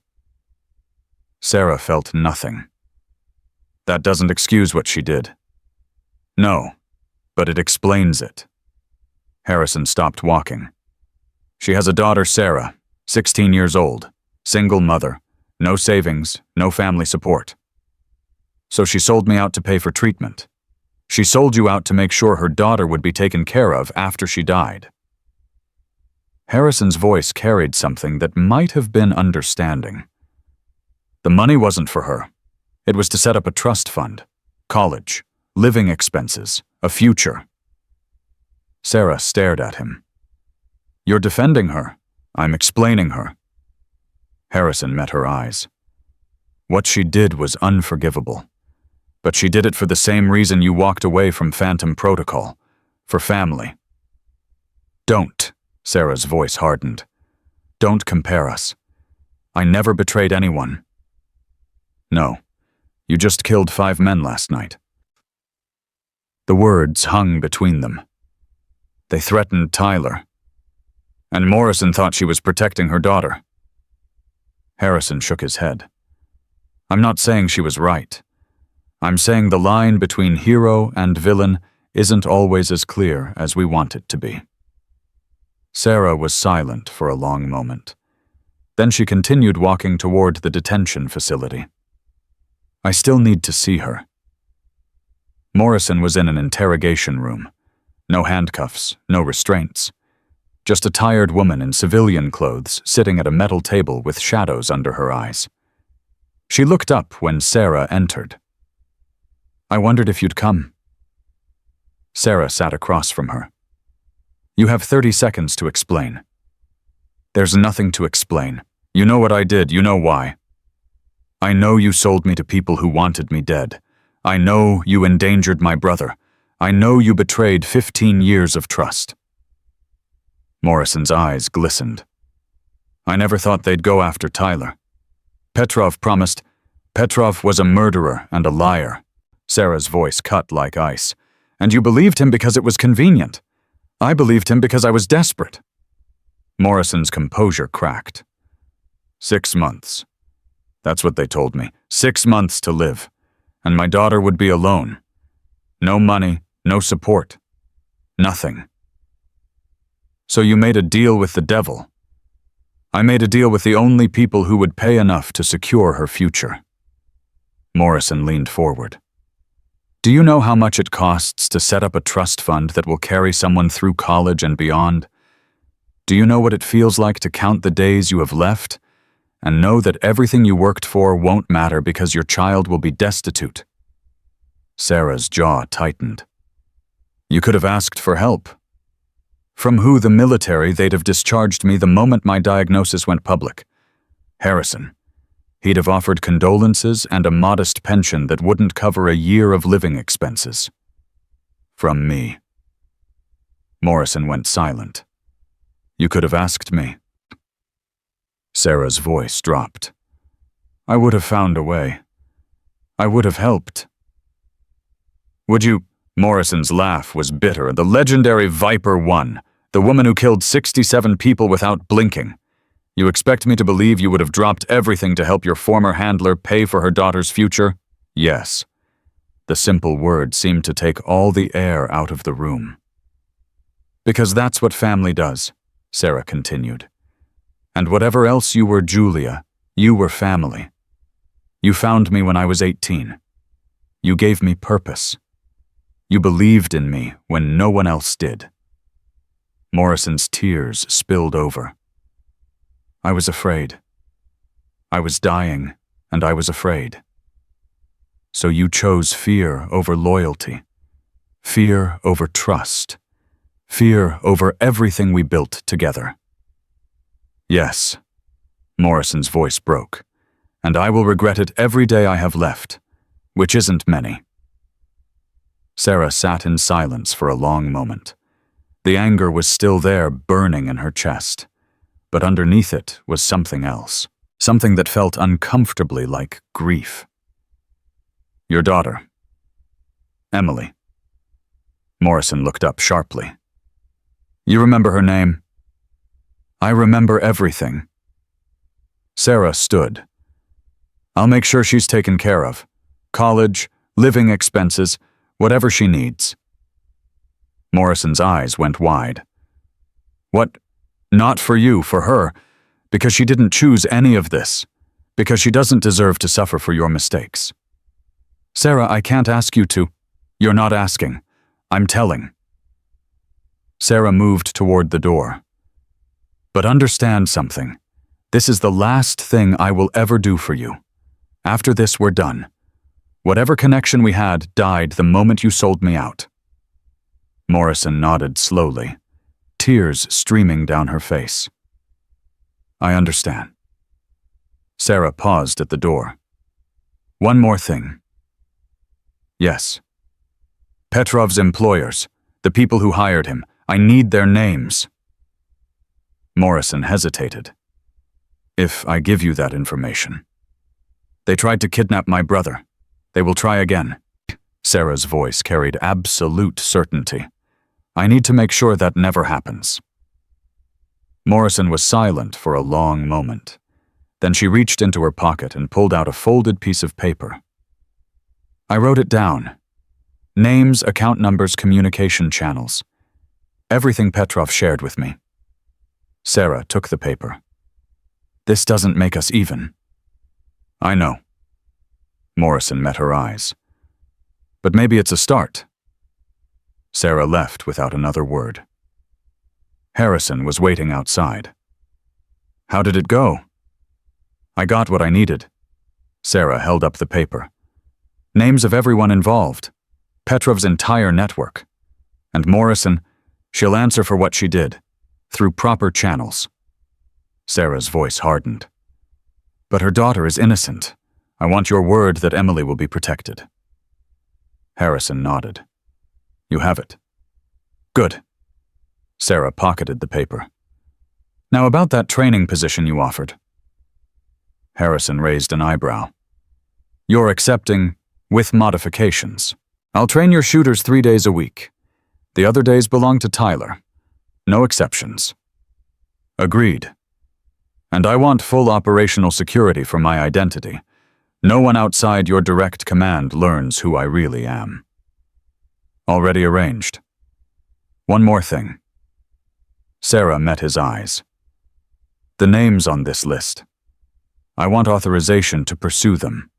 Sarah felt nothing. "That doesn't excuse what she did." "No, but it explains it." Harrison stopped walking. "She has a daughter, Sarah, 16 years old, single mother, no savings, no family support. So she sold me out to pay for treatment. She sold you out to make sure her daughter would be taken care of after she died." Harrison's voice carried something that might have been understanding. "The money wasn't for her. It was to set up a trust fund, college, living expenses, a future. Sarah stared at him. You're defending her. I'm explaining her. Harrison met her eyes. What she did was unforgivable. But she did it for the same reason you walked away from Phantom Protocol, for family. Don't, Sarah's voice hardened. Don't compare us. I never betrayed anyone. No, you just killed 5 men last night. The words hung between them. They threatened Tyler. And Morrison thought she was protecting her daughter. Harrison shook his head. I'm not saying she was right. I'm saying the line between hero and villain isn't always as clear as we want it to be. Sarah was silent for a long moment. Then she continued walking toward the detention facility. I still need to see her. Morrison was in an interrogation room. No handcuffs, no restraints. Just a tired woman in civilian clothes sitting at a metal table with shadows under her eyes. She looked up when Sarah entered. I wondered if you'd come. Sarah sat across from her. You have 30 seconds to explain. There's nothing to explain. You know what I did, you know why. I know you sold me to people who wanted me dead. I know you endangered my brother. I know you betrayed 15 years of trust. Morrison's eyes glistened. I never thought they'd go after Tyler. Petrov promised. Petrov was a murderer and a liar. Sarah's voice cut like ice. And you believed him because it was convenient. I believed him because I was desperate. Morrison's composure cracked. 6 months. That's what they told me. 6 months to live. And my daughter would be alone. No money, no support. Nothing. So you made a deal with the devil. I made a deal with the only people who would pay enough to secure her future. Morrison leaned forward. Do you know how much it costs to set up a trust fund that will carry someone through college and beyond? Do you know what it feels like to count the days you have left and know that everything you worked for won't matter because your child will be destitute? Sarah's jaw tightened. You could have asked for help. From who? The military. They'd have discharged me the moment my diagnosis went public. Harrison. He'd have offered condolences and a modest pension that wouldn't cover a year of living expenses. From me. Morrison went silent. You could have asked me. Sarah's voice dropped. I would have found a way. I would have helped. Would you? Morrison's laugh was bitter. The legendary Viper won. The woman who killed 67 people without blinking. You expect me to believe you would have dropped everything to help your former handler pay for her daughter's future? Yes. The simple word seemed to take all the air out of the room. Because that's what family does, Sarah continued. And whatever else you were, Julia, you were family. You found me when I was 18. You gave me purpose. You believed in me when no one else did. Morrison's tears spilled over. I was afraid. I was dying, and I was afraid. So you chose fear over loyalty, fear over trust, fear over everything we built together. Yes, Morrison's voice broke, and I will regret it every day I have left, which isn't many. Sarah sat in silence for a long moment. The anger was still there, burning in her chest. But underneath it was something else, something that felt uncomfortably like grief. Your daughter. Emily. Morrison looked up sharply. You remember her name? I remember everything. Sarah stood. I'll make sure she's taken care of. College, living expenses, whatever she needs. Morrison's eyes went wide. What? Not for you, for her, because she didn't choose any of this, because she doesn't deserve to suffer for your mistakes. Sarah, I can't ask you to. You're not asking. I'm telling. Sarah moved toward the door. But understand something. This is the last thing I will ever do for you. After this, we're done. Whatever connection we had died the moment you sold me out. Morrison nodded slowly, tears streaming down her face. I understand. Sarah paused at the door. One more thing. Yes. Petrov's employers, the people who hired him, I need their names. Morrison hesitated. If I give you that information. They tried to kidnap my brother. They will try again. Sarah's voice carried absolute certainty. I need to make sure that never happens. Morrison was silent for a long moment. Then she reached into her pocket and pulled out a folded piece of paper. I wrote it down. Names, account numbers, communication channels. Everything Petrov shared with me. Sarah took the paper. This doesn't make us even. I know. Morrison met her eyes. But maybe it's a start. Sarah left without another word. Harrison was waiting outside. How did it go? I got what I needed. Sarah held up the paper. Names of everyone involved. Petrov's entire network. And Morrison, she'll answer for what she did, through proper channels. Sarah's voice hardened. But her daughter is innocent. I want your word that Emily will be protected. Harrison nodded. You have it. Good. Sarah pocketed the paper. Now about that training position you offered. Harrison raised an eyebrow. You're accepting, with modifications. I'll train your shooters 3 days a week. The other days belong to Tyler. No exceptions. Agreed. And I want full operational security for my identity. No one outside your direct command learns who I really am. Already arranged. One more thing. Sarah met his eyes. The names on this list. I want authorization to pursue them.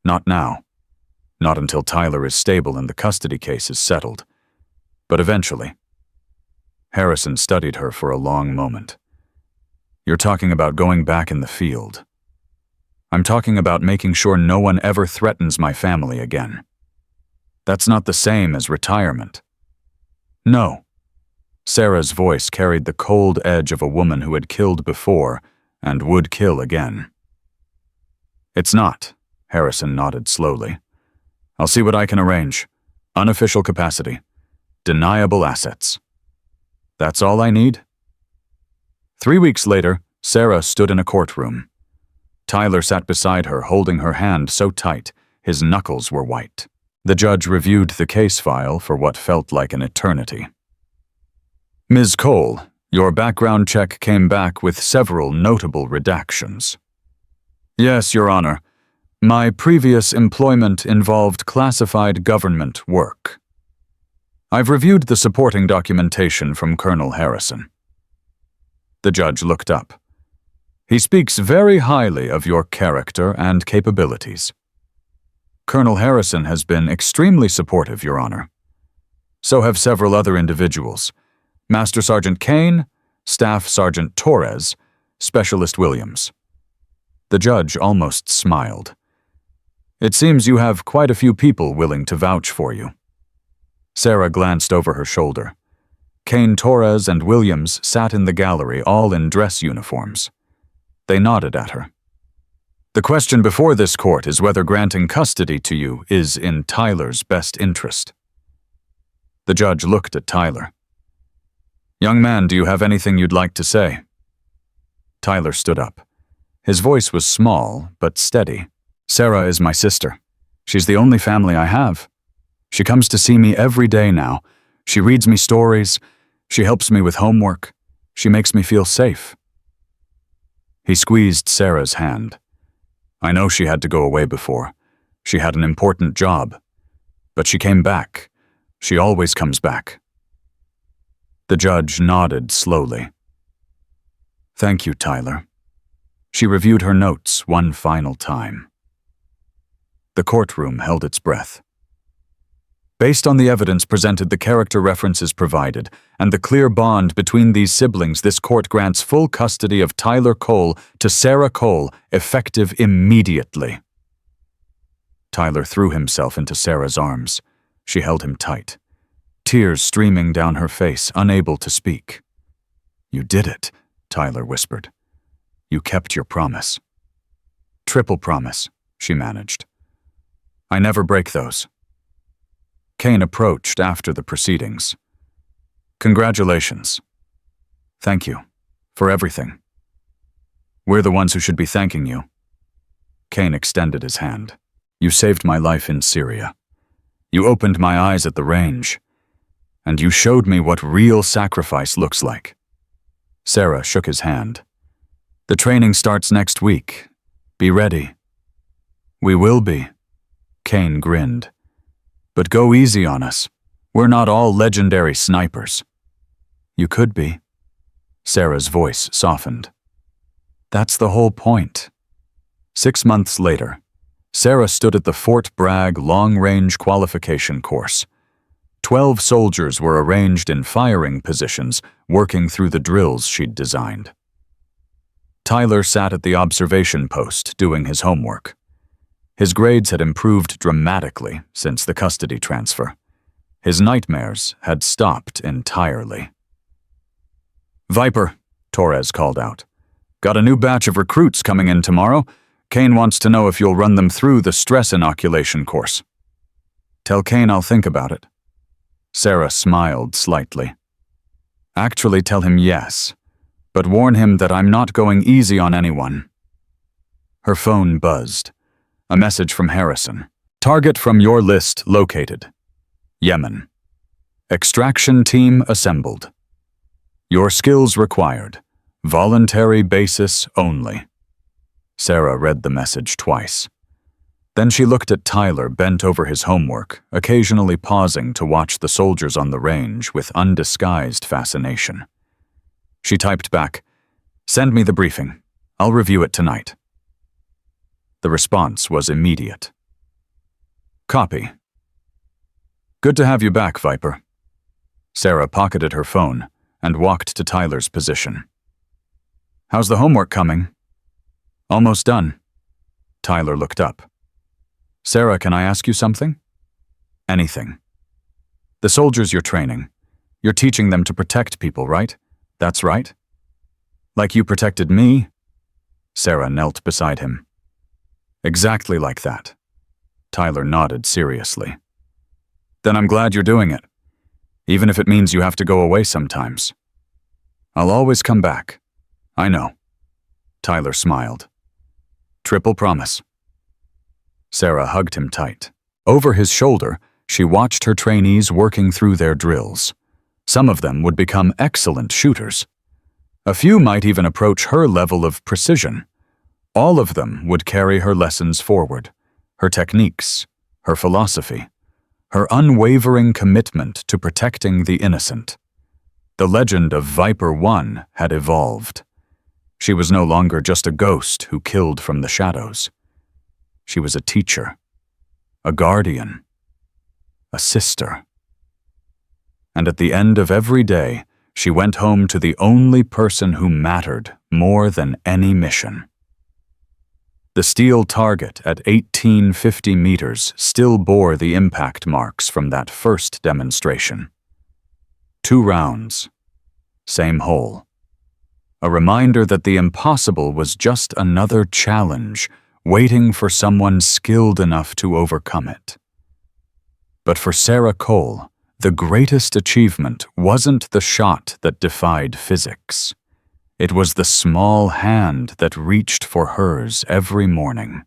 Not now. Not until Tyler is stable and the custody case is settled. But eventually. Harrison studied her for a long moment. You're talking about going back in the field. I'm talking about making sure no one ever threatens my family again. That's not the same as retirement. No. Sarah's voice carried the cold edge of a woman who had killed before and would kill again. It's not, Harrison nodded slowly. I'll see what I can arrange. Unofficial capacity. Deniable assets. That's all I need? 3 weeks later, Sarah stood in a courtroom. Tyler sat beside her, holding her hand so tight, his knuckles were white. The judge reviewed the case file for what felt like an eternity. Ms. Cole, your background check came back with several notable redactions. Yes, Your Honor. My previous employment involved classified government work. I've reviewed the supporting documentation from Colonel Harrison. The judge looked up. He speaks very highly of your character and capabilities. Colonel Harrison has been extremely supportive, Your Honor. So have several other individuals. Master Sergeant Kane, Staff Sergeant Torres, Specialist Williams. The judge almost smiled. It seems you have quite a few people willing to vouch for you. Sarah glanced over her shoulder. Kane, Torres, and Williams sat in the gallery, all in dress uniforms. They nodded at her. The question before this court is whether granting custody to you is in Tyler's best interest. The judge looked at Tyler. Young man, do you have anything you'd like to say? Tyler stood up. His voice was small, but steady. Sarah is my sister. She's the only family I have. She comes to see me every day now. She reads me stories. She helps me with homework. She makes me feel safe. He squeezed Sarah's hand. I know she had to go away before. She had an important job. But she came back. She always comes back. The judge nodded slowly. Thank you, Tyler. She reviewed her notes one final time. The courtroom held its breath. Based on the evidence presented, the character references provided, and the clear bond between these siblings, this court grants full custody of Tyler Cole to Sarah Cole, effective immediately. Tyler threw himself into Sarah's arms. She held him tight, tears streaming down her face, unable to speak. "You did it," Tyler whispered. "You kept your promise." "Triple promise," she managed. "I never break those." Kane approached after the proceedings. "Congratulations. Thank you. For everything. We're the ones who should be thanking you." Kane extended his hand. "You saved my life in Syria. You opened my eyes at the range. And you showed me what real sacrifice looks like." Sarah shook his hand. "The training starts next week. Be ready." "We will be." Kane grinned. "But go easy on us. We're not all legendary snipers." "You could be." Sarah's voice softened. "That's the whole point." 6 months later, Sarah stood at the Fort Bragg long-range qualification course. 12 soldiers were arranged in firing positions, working through the drills she'd designed. Tyler sat at the observation post doing his homework. His grades had improved dramatically since the custody transfer. His nightmares had stopped entirely. "Viper," Torres called out. "Got a new batch of recruits coming in tomorrow. Kane wants to know if you'll run them through the stress inoculation course." "Tell Kane I'll think about it." Sarah smiled slightly. "Actually, tell him yes, but warn him that I'm not going easy on anyone." Her phone buzzed. A message from Harrison. "Target from your list located. Yemen. Extraction team assembled. Your skills required. Voluntary basis only." Sarah read the message twice. Then she looked at Tyler bent over his homework, occasionally pausing to watch the soldiers on the range with undisguised fascination. She typed back, "Send me the briefing. I'll review it tonight." The response was immediate. "Copy. Good to have you back, Viper." Sarah pocketed her phone and walked to Tyler's position. "How's the homework coming?" "Almost done." Tyler looked up. "Sarah, can I ask you something?" "Anything." "The soldiers you're training, you're teaching them to protect people, right? That's right?" "Like you protected me?" Sarah knelt beside him. "Exactly like that." Tyler nodded seriously. "Then I'm glad you're doing it, even if it means you have to go away sometimes." "I'll always come back." "I know." Tyler smiled. "Triple promise." Sarah hugged him tight. Over his shoulder, she watched her trainees working through their drills. Some of them would become excellent shooters. A few might even approach her level of precision. All of them would carry her lessons forward, her techniques, her philosophy, her unwavering commitment to protecting the innocent. The legend of Viper 1 had evolved. She was no longer just a ghost who killed from the shadows. She was a teacher, a guardian, a sister. And at the end of every day, she went home to the only person who mattered more than any mission. The steel target at 1850 meters still bore the impact marks from that first demonstration. 2 rounds, same hole. A reminder that the impossible was just another challenge, waiting for someone skilled enough to overcome it. But for Sarah Cole, the greatest achievement wasn't the shot that defied physics. It was the small hand that reached for hers every morning.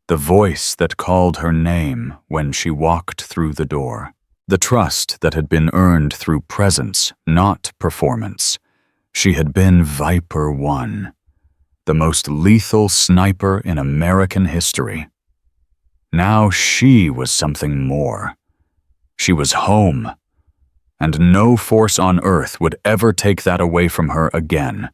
The voice that called her name when she walked through the door. The trust that had been earned through presence, not performance. She had been Viper 1, the most lethal sniper in American history. Now she was something more. She was home, and no force on earth would ever take that away from her again.